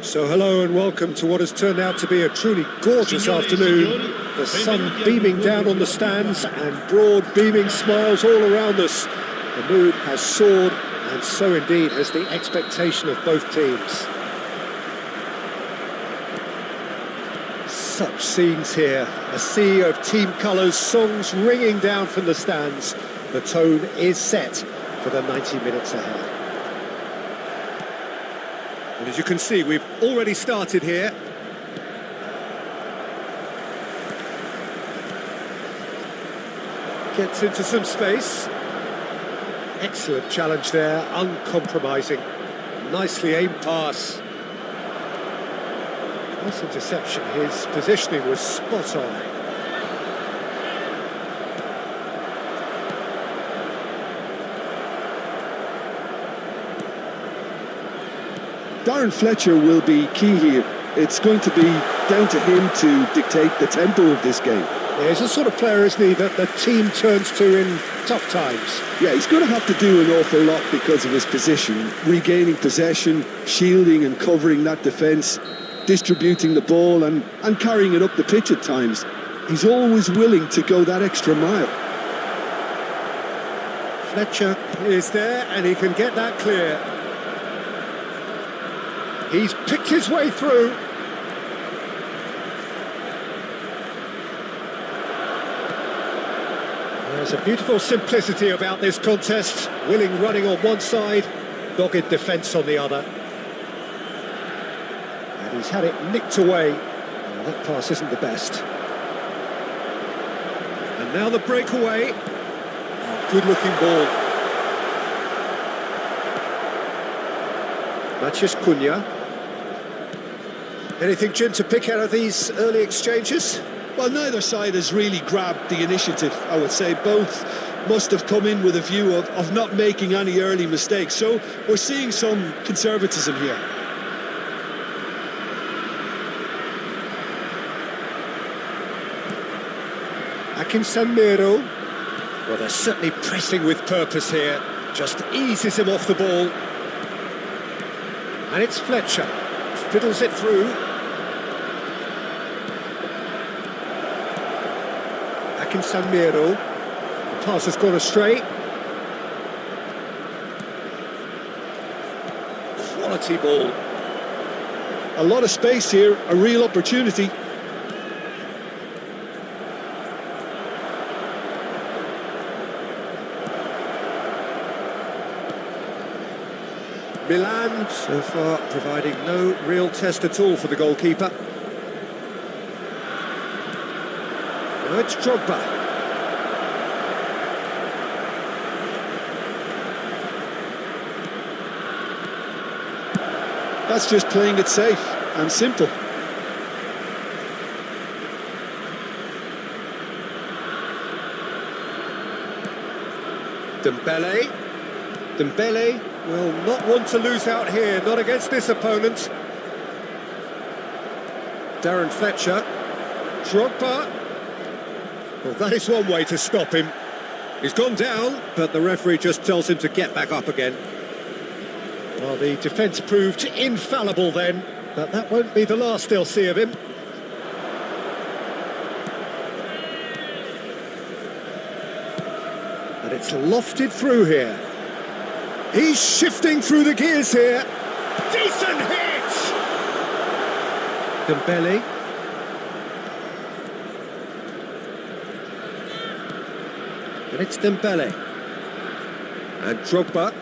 S1: So hello and welcome to what has turned out to be a truly gorgeous afternoon. The sun beaming down on the stands and broad beaming smiles all around us. The mood has soared, and so indeed has the expectation of both teams. Such scenes here, a sea of team colours, songs ringing down from the stands. The tone is set for the 90 minutes ahead. And as you can see, we've already started here. Gets into some space. Excellent challenge there, uncompromising. Nicely aimed pass. Nice interception, his positioning was spot on.
S2: Darren Fletcher will be key here. It's going to be down to him to dictate the tempo of this game.
S1: Yeah, he's the sort of player, isn't he, that the team turns to in tough times.
S2: Yeah, he's going to have to do an awful lot because of his position. Regaining possession, shielding and covering that defence, distributing the ball and carrying it up the pitch at times. He's always willing to go that extra mile.
S1: Fletcher is there and he can get that clear. He's picked his way through. There's a beautiful simplicity about this contest. Willing running on one side, dogged defence on the other. And he's had it nicked away. Well, that pass isn't the best. And now the breakaway. Oh, good-looking ball. Maciej Cunha. Anything, Jim, to pick out of these early exchanges?
S2: Well, neither side has really grabbed the initiative, I would say. Both must have come in with a view of not making any early mistakes. So we're seeing some conservatism here.
S1: Akinsanmiro. Well, they're certainly pressing with purpose here. Just eases him off the ball. And it's Fletcher. Fiddles it through. Akinsanmiro. The pass has gone astray. Quality ball.
S2: A lot of space here, a real opportunity.
S1: Milan, so far, providing no real test at all for the goalkeeper. Now it's Drogba.
S2: That's just playing it safe and simple.
S1: Dembele. Dembele will not want to lose out here, not against this opponent. Darren Fletcher. Drogba. Well, that is one way to stop him. He's gone down, but the referee just tells him to get back up again. Well, the defence proved infallible then, but that won't be the last they'll see of him. And it's lofted through here. He's shifting through the gears here. Decent hit! Dembele. And it's Dembele. And Drogba.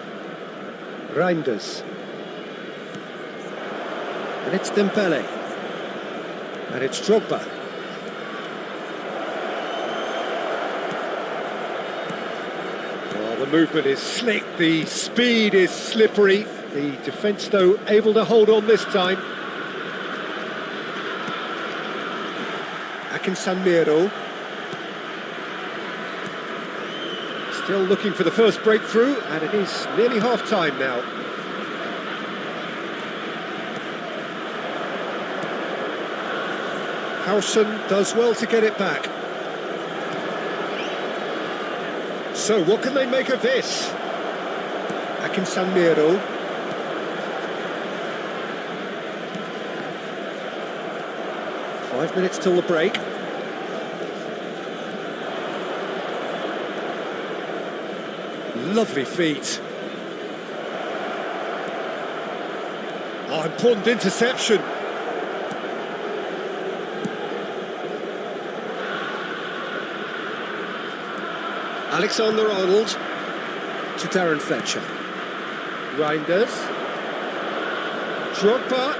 S1: Reinders. And it's Dembele. And it's Drogba. Well, the movement is slick, the speed is slippery. The defence, though, able to hold on this time. Akinsanmiro. Still looking for the first breakthrough, and it is nearly half-time now. Howson does well to get it back. So, what can they make of this? Akinsanmiro. Five minutes till the break. Lovely feet. Oh, important interception. Alexander-Arnold to Darren Fletcher. Reinders. Drogba.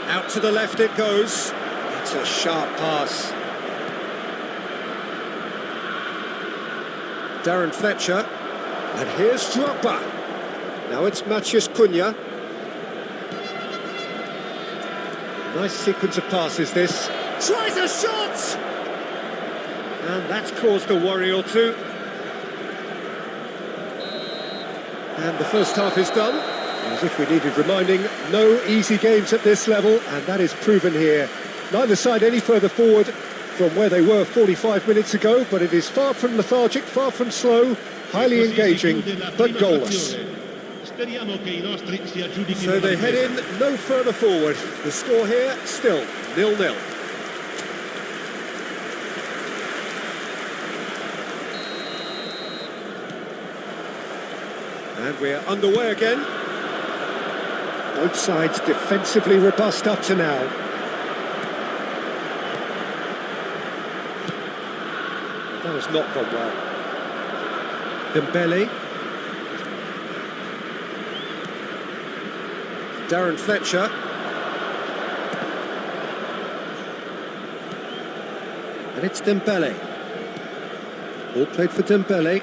S1: Out to the left it goes. It's a sharp pass. Darren Fletcher. And here's Drogba. Now it's Maciej Cunha. Nice sequence of passes this. Tries a shot! And that's caused a worry or two. And the first half is done. As if we needed reminding, no easy games at this level, and that is proven here. Neither side any further forward from where they were 45 minutes ago, but it is far from lethargic, far from slow, highly engaging, but goalless. So they head in no further forward. The score here, still 0-0. And we're underway again. Both sides defensively robust up to now. That has not gone well. Dembele. Darren Fletcher. And it's Dembele. Ball played for Dembele.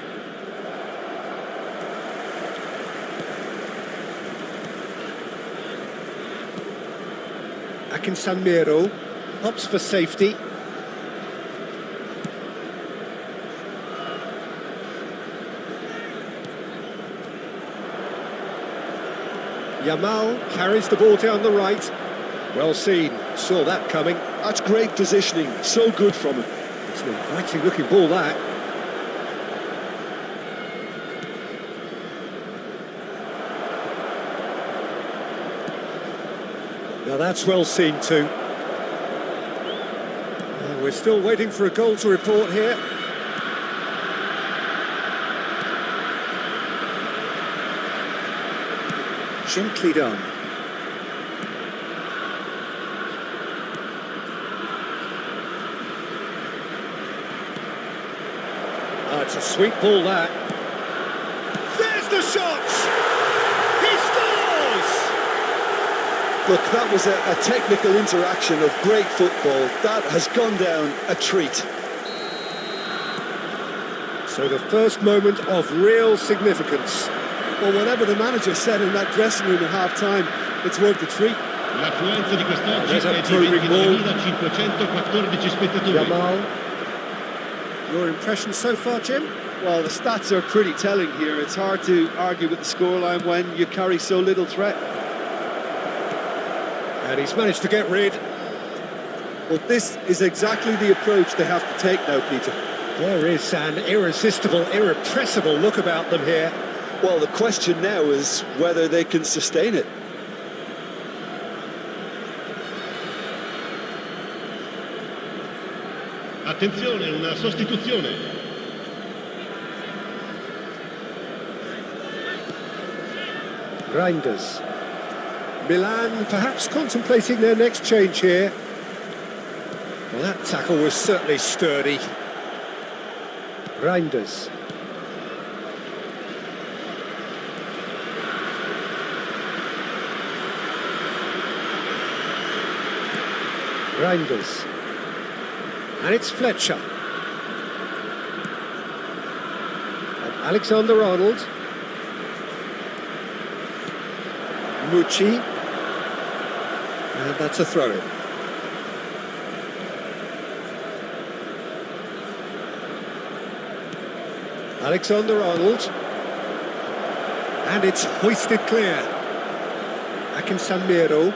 S1: Sanmiro opts for safety. Yamal carries the ball down the right. Well seen, saw that coming.
S2: That's great positioning, so good from him.
S1: It's an inviting looking ball, that. Now that's well seen too. Well, we're still waiting for a goal to report here. Gently done. Oh, it's a sweet ball, that. There's the shot!
S2: Look, that was a technical interaction of great football. That has gone down a treat.
S1: So the first moment of real significance.
S2: Well, whatever the manager said in that dressing room at half-time, it's worth the treat.
S3: L'affluenza di quest'oggi
S1: There's a
S3: è di
S1: probing ball.
S3: 29.514 spettatori.
S1: Yamal. Your impression so far, Jim?
S2: Well, the stats are pretty telling here. It's hard to argue with the scoreline when you carry so little threat.
S1: And he's managed to get rid.
S2: Well, this is exactly the approach they have to take now, Peter.
S1: There is an irresistible, irrepressible look about them here.
S2: Well, the question now is whether they can sustain it.
S3: Attenzione, una sostituzione.
S1: Reinders. Milan perhaps contemplating their next change here. Well, that tackle was certainly sturdy. Reinders. Reinders. And it's Fletcher. And Alexander-Arnold. Mucci. And that's a throw-in. Alexander-Arnold. And it's hoisted clear. Sanmiro.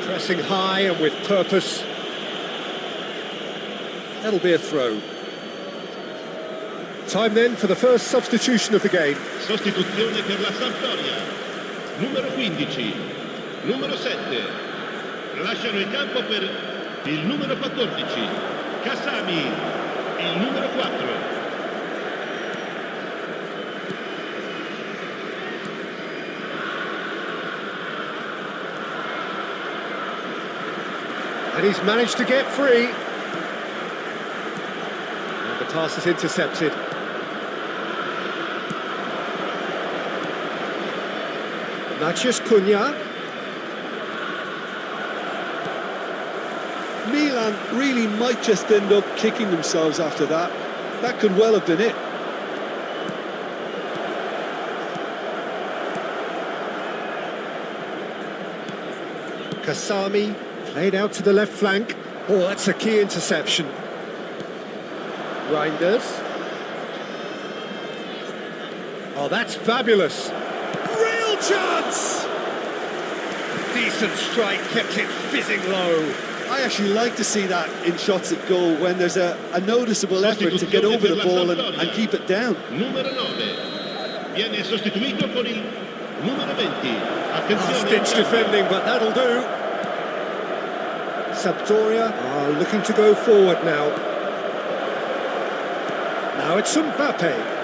S1: Pressing high and with purpose. That'll be a throw. Time then for the first substitution of the game.
S3: Sostituzione per la Sampdoria. Numero 15, numero 7. Lasciano il campo per il numero 14. Kasami, il numero 4.
S1: And he's managed to get free. And the pass is intercepted. Maciej Cunha.
S2: Milan really might just end up kicking themselves after that. That could well have been it.
S1: Kasami Played out to the left flank. Oh, that's a key interception. Reinders. Oh, that's fabulous. Real chance! Decent strike, kept it fizzing low.
S2: I actually like to see that in shots at goal when there's a noticeable effort to get over the ball and keep it down.
S3: Numero 9 viene sostituito con il numero 20.
S1: Stitch defending, but that'll do. Sampdoria are looking to go forward now. Now it's Mbappe.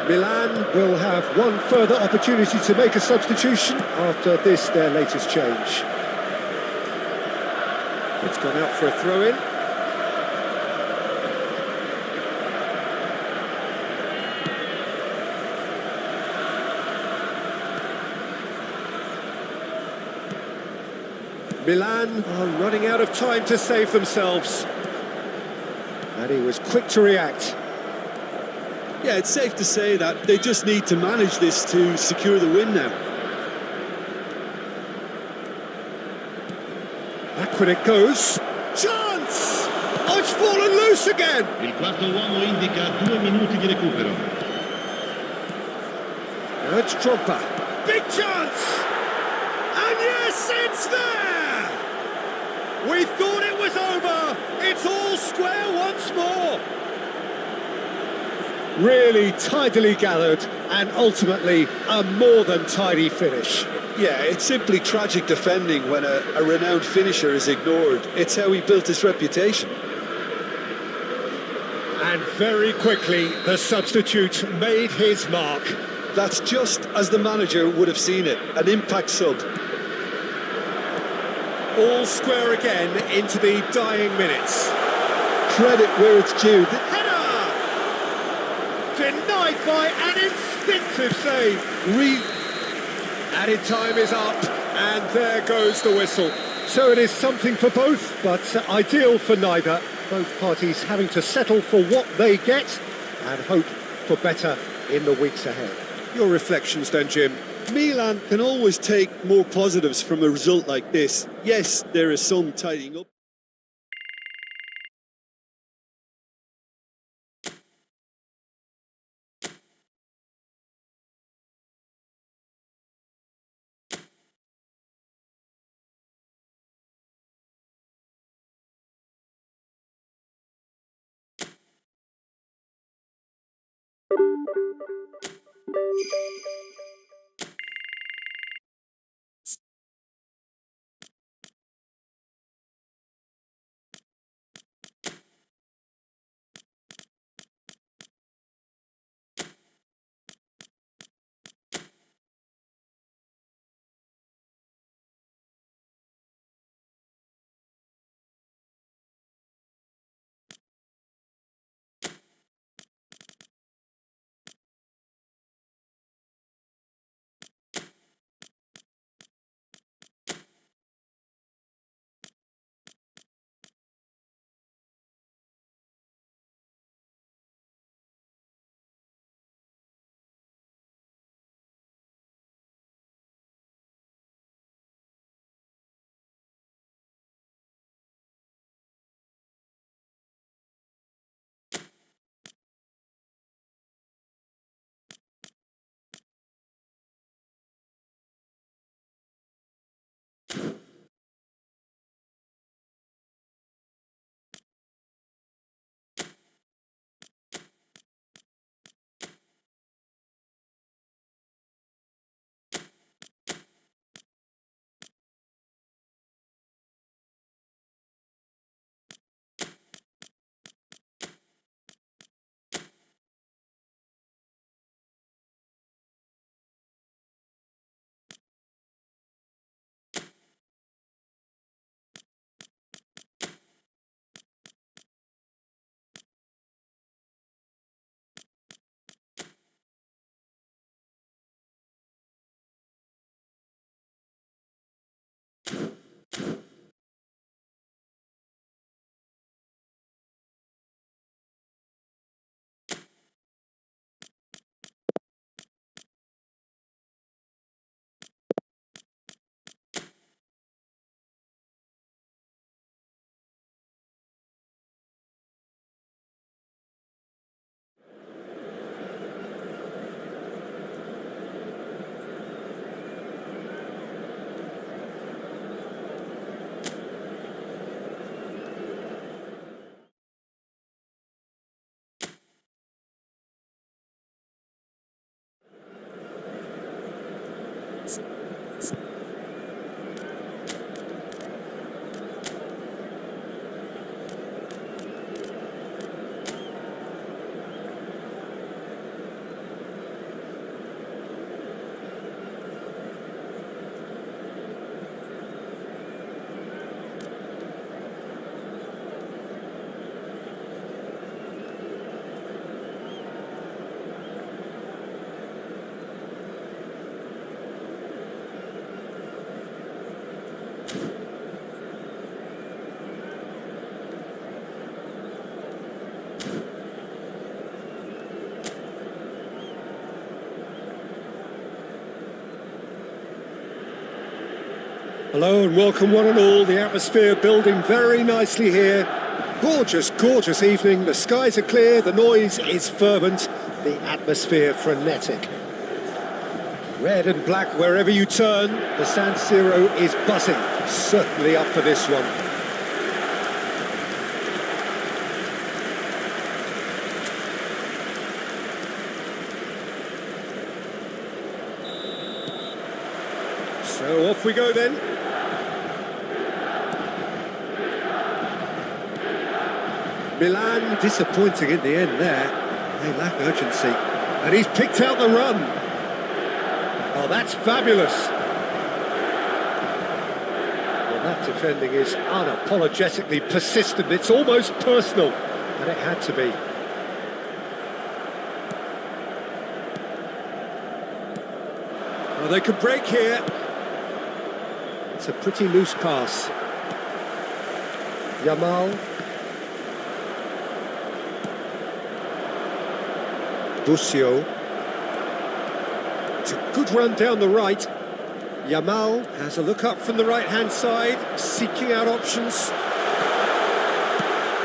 S1: Milan will have one further opportunity to make a substitution after this, their latest change. It's gone out for a throw-in. Milan are running out of time to save themselves. And he was quick to react.
S2: Yeah, it's safe to say that they just need to manage this to secure the win now.
S1: Back when it goes. Chance! Oh, it's fallen loose again!
S3: Il quarto uomo indica 2 minuti di recupero.
S1: Now it's Drogba. Big chance! And yes, it's there! We thought it was over. It's all square once more. Really tidily gathered and ultimately a more than tidy finish.
S2: Yeah, it's simply tragic defending when a renowned finisher is ignored. It's how he built his reputation.
S1: And very quickly, the substitute made his mark.
S2: That's just as the manager would have seen it, an impact sub.
S1: All square again into the dying minutes.
S2: Credit where it's due.
S1: Header! Denied by an instinctive save. Added time is up, and there goes the whistle. So it is something for both, but ideal for neither. Both parties having to settle for what they get and hope for better in the weeks ahead. Your reflections then, Jim?
S2: Milan can always take more positives from a result like this. Yes, there is some tidying up.
S1: Hello and welcome one and all. The atmosphere building very nicely here. Gorgeous, gorgeous evening. The skies are clear, the noise is fervent, the atmosphere frenetic. Red and black wherever you turn, the San Siro is buzzing. Certainly up for this one. So off we go then. Milan disappointing in the end there. They lack urgency. And he's picked out the run. Oh, that's fabulous. Well, that defending is unapologetically persistent. It's almost personal. And it had to be. Oh, they could break here. It's a pretty loose pass. Yamal. Busio. It's a good run down the right. Yamal has a look up from the right-hand side, seeking out options.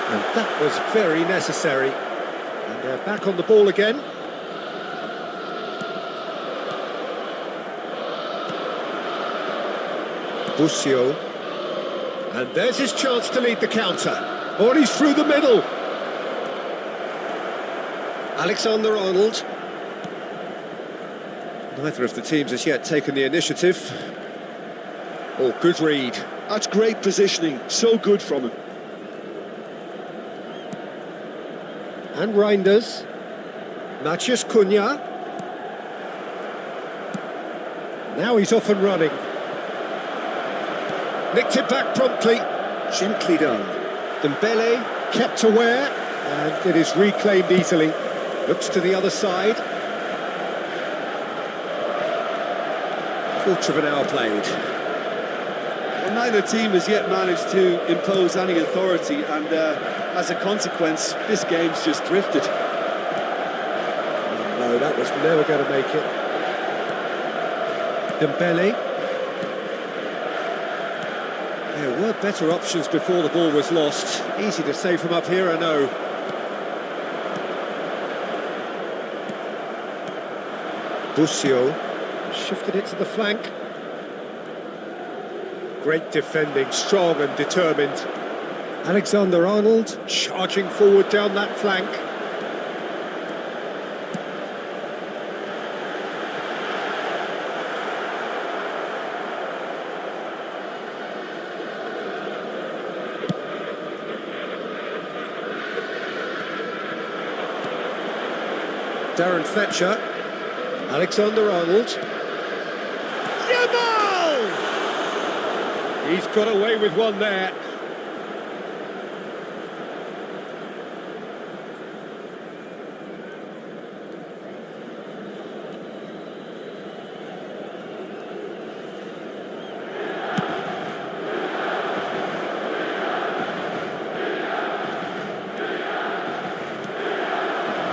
S1: And that was very necessary. And they're back on the ball again. Busio. And there's his chance to lead the counter. Oh, and he's through the middle. Alexander-Arnold. Neither of the teams has yet taken the initiative. Oh, good read.
S2: That's great positioning. So good from him.
S1: And Reinders. Matthias Cunha. Now he's off and running. Nicked it back promptly. Gently done. Dembele kept aware. And it is reclaimed easily. Looks to the other side. Quarter of an hour played.
S2: Well, neither team has yet managed to impose any authority, and as a consequence, this game's just drifted.
S1: No, that was never going to make it. Dembele. There were better options before the ball was lost. Easy to say from up here, I know. Busio shifted it to the flank. Great defending, strong and determined. Alexander-Arnold charging forward down that flank. Darren Fletcher. Alexander-Arnold. Yamal! He's got away with one there.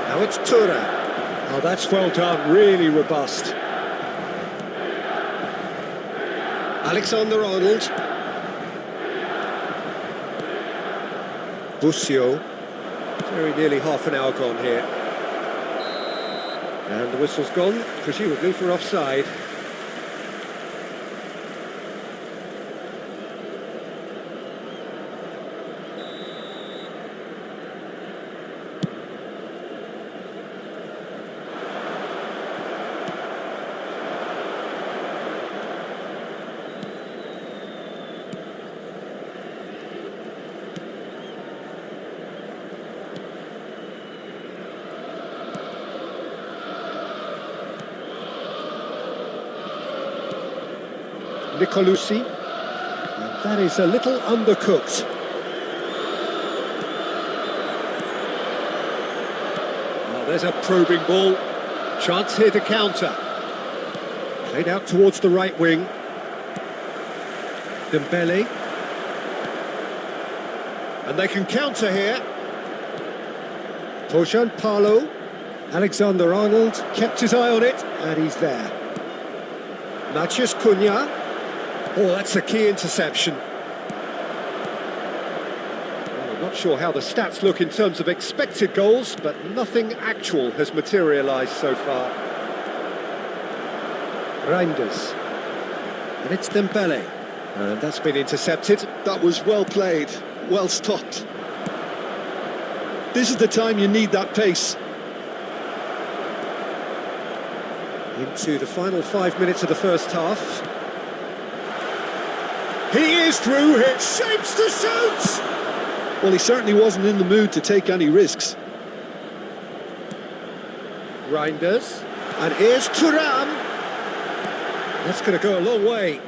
S1: Now it's Tura. Oh, that's well done, really robust. Alexander-Arnold. Busio. Very nearly half an hour gone here. And the whistle's gone, presumably for offside. Nicolucci. And that is a little undercooked. Oh, there's a probing ball. Chance here to counter. Played out towards the right wing. Dembele. And they can counter here. Tojan Parlo. Alexander-Arnold kept his eye on it, and he's there. Matthias Cunha. Oh, that's a key interception. Well, I'm not sure how the stats look in terms of expected goals, but nothing actual has materialised so far. Reinders. And it's Dembele. And that's been intercepted.
S2: That was well played, well stopped. This is the time you need that pace.
S1: Into the final 5 minutes of the first half. He is through here, shapes to shoot!
S2: Well, he certainly wasn't in the mood to take any risks.
S1: Reinders. And here's Thuram. That's going to go a long way.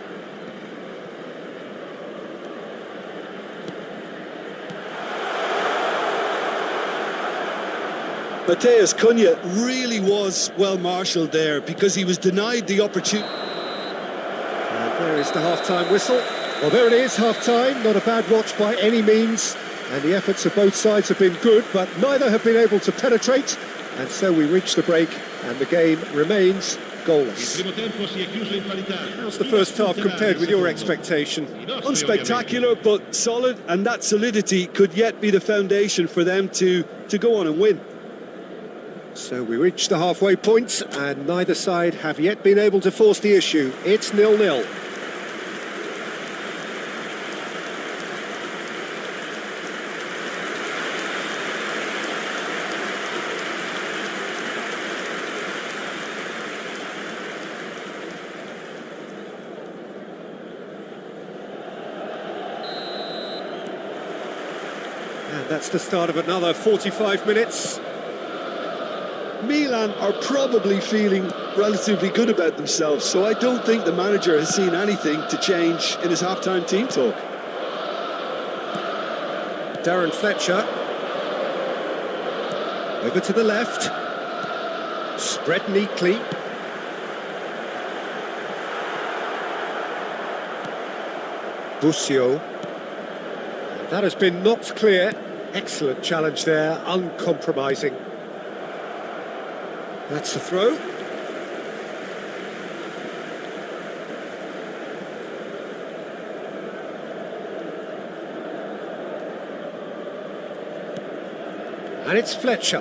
S2: Matheus Cunha really was well marshalled there because he was denied the opportunity.
S1: And there is the half-time whistle. Well, there it is, half-time. Not a bad watch by any means. And the efforts of both sides have been good, but neither have been able to penetrate. And so we reach the break, and the game remains goalless. How's the first half compared with your expectation?
S2: Unspectacular, but solid, and that solidity could yet be the foundation for them to go on and win.
S1: So we reach the halfway point, and neither side have yet been able to force the issue. It's 0-0. And that's the start of another 45 minutes.
S2: Milan are probably feeling relatively good about themselves, so I don't think the manager has seen anything to change in his half-time team talk.
S1: Darren Fletcher. Over to the left. Spread neatly. Busio. That has been knocked clear. Excellent challenge there, uncompromising. That's the throw. And it's Fletcher.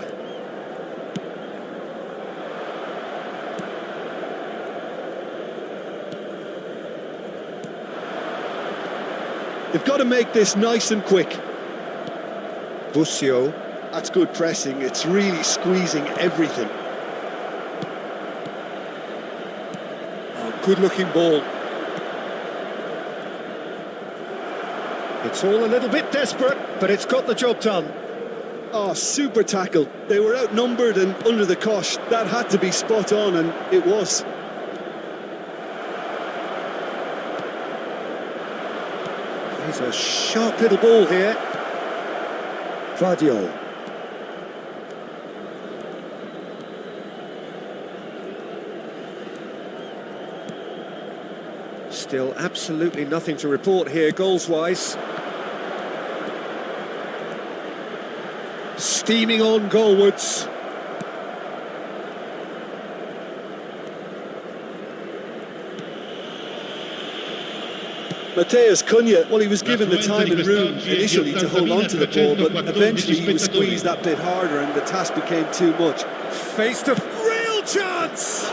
S2: They've got to make this nice and quick.
S1: Busio.
S2: That's good pressing. It's really squeezing everything.
S1: Good-looking ball. It's all a little bit desperate, but it's got the job done.
S2: Oh, super tackle. They were outnumbered and under the cosh. That had to be spot on, and it was.
S1: There's a sharp little ball here. Vadio. Still absolutely nothing to report here, goals-wise. Steaming on goalwards.
S2: Matheus Cunha, well, he was given the time and room initially to hold on to the ball, but eventually he was squeezed that bit harder and the task became too much.
S1: Face to real chance!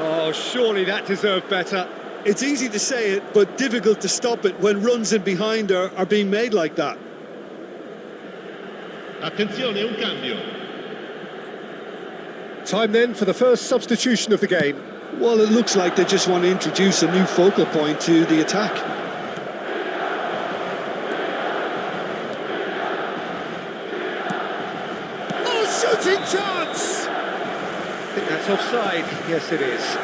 S1: Oh, surely that deserved better.
S2: It's easy to say it, but difficult to stop it when runs in behind are being made like that.
S3: Attenzione, un cambio.
S1: Time then for the first substitution of the game.
S2: Well, it looks like they just want to introduce a new focal point to the attack.
S1: Oh, shooting chance! I think that's offside. Yes, it is.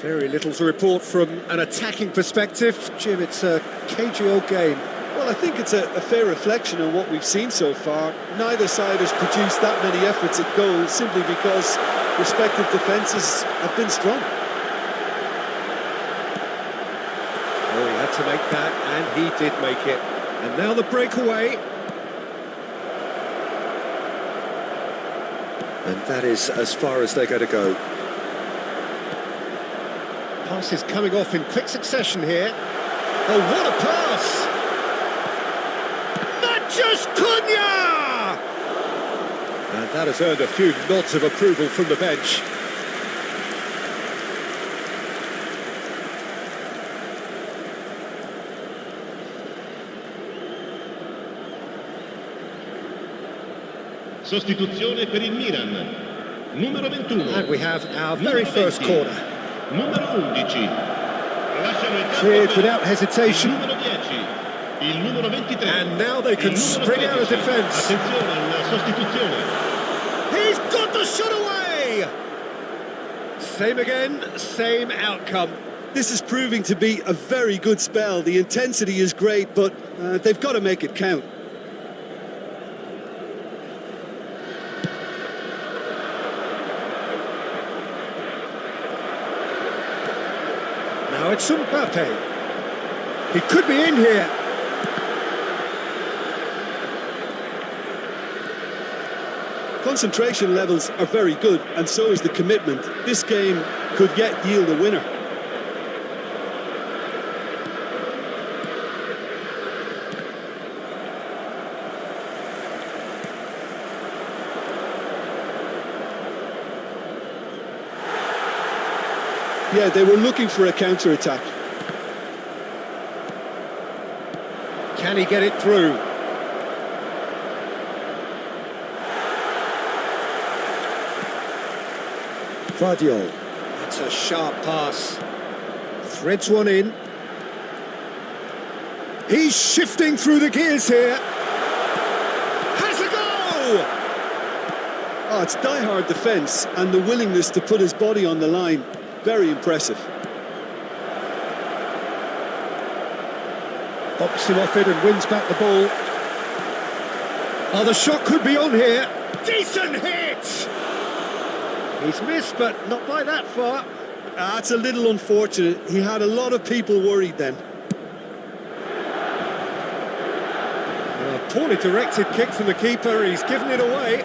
S1: Very little to report from an attacking perspective. Jim, it's a cagey old game.
S2: Well, I think it's a fair reflection on what we've seen so far. Neither side has produced that many efforts at goal simply because respective defences have been strong.
S1: Oh, he had to make that, and he did make it. And now the breakaway. And that is as far as they're going to go. Pass is coming off in quick succession here. Oh, what a pass! Matches Cunha! And that has earned a few nods of approval from the bench.
S3: Sostituzione per il Milan. Numero 21.
S1: And we have our very first corner.
S3: Numero 11. Lasciano il campo
S1: Cleared
S3: per
S1: without hesitation.
S3: il numero 10. Il numero 23.
S1: And now they can
S3: Il numero
S1: spring out of
S3: 13.
S1: defence.
S3: Attenzione alla sostituzione.
S1: He's got the shot away! Same again, same outcome.
S2: This is proving to be a very good spell. The intensity is great, but they've got to make it count.
S1: Now it's Mbappe. He could be in here.
S2: Concentration levels are very good, and so is the commitment. This game could yet yield a winner. Yeah, they were looking for a counter-attack.
S1: Can he get it through? Vardiol. That's a sharp pass. Threads one in. He's shifting through the gears here. Has a go!
S2: Oh, it's die-hard defence and the willingness to put his body on the line. Very impressive.
S1: Pops him off it and wins back the ball. Oh, the shot could be on here. Decent hit! He's missed, but not by that far.
S2: That's a little unfortunate. He had a lot of people worried then.
S1: A poorly directed kick from the keeper. He's given it away.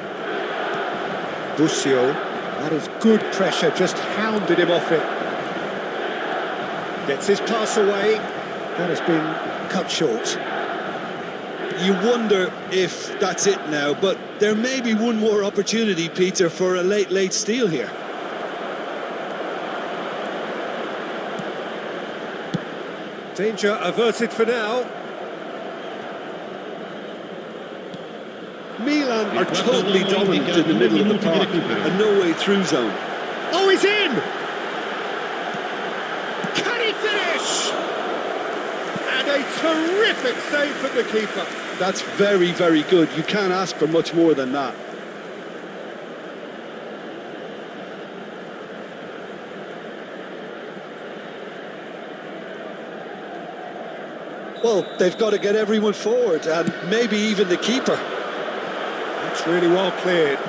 S1: Busio. That is good pressure, just hounded him off it. Gets his pass away. That has been cut short.
S2: You wonder if that's it now, but there may be one more opportunity, Peter, for a late steal here.
S1: Danger averted for now.
S2: Milan are totally dominant in the middle of the park, a no-way through zone.
S1: Oh, he's in! Can he finish? And a terrific save from the keeper.
S2: That's very, very good. You can't ask for much more than that. Well, they've got to get everyone forward, and maybe even the keeper.
S1: That's really well cleared.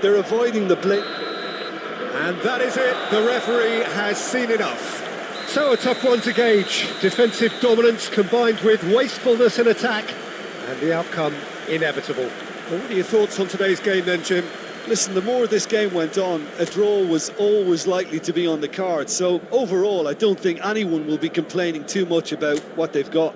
S2: They're avoiding the blitz.
S1: And that is it. The referee has seen enough. So a tough one to gauge. Defensive dominance combined with wastefulness in attack. And the outcome inevitable. Well, what are your thoughts on today's game then, Jim?
S2: Listen, the more this game went on, a draw was always likely to be on the cards. So overall, I don't think anyone will be complaining too much about what they've got.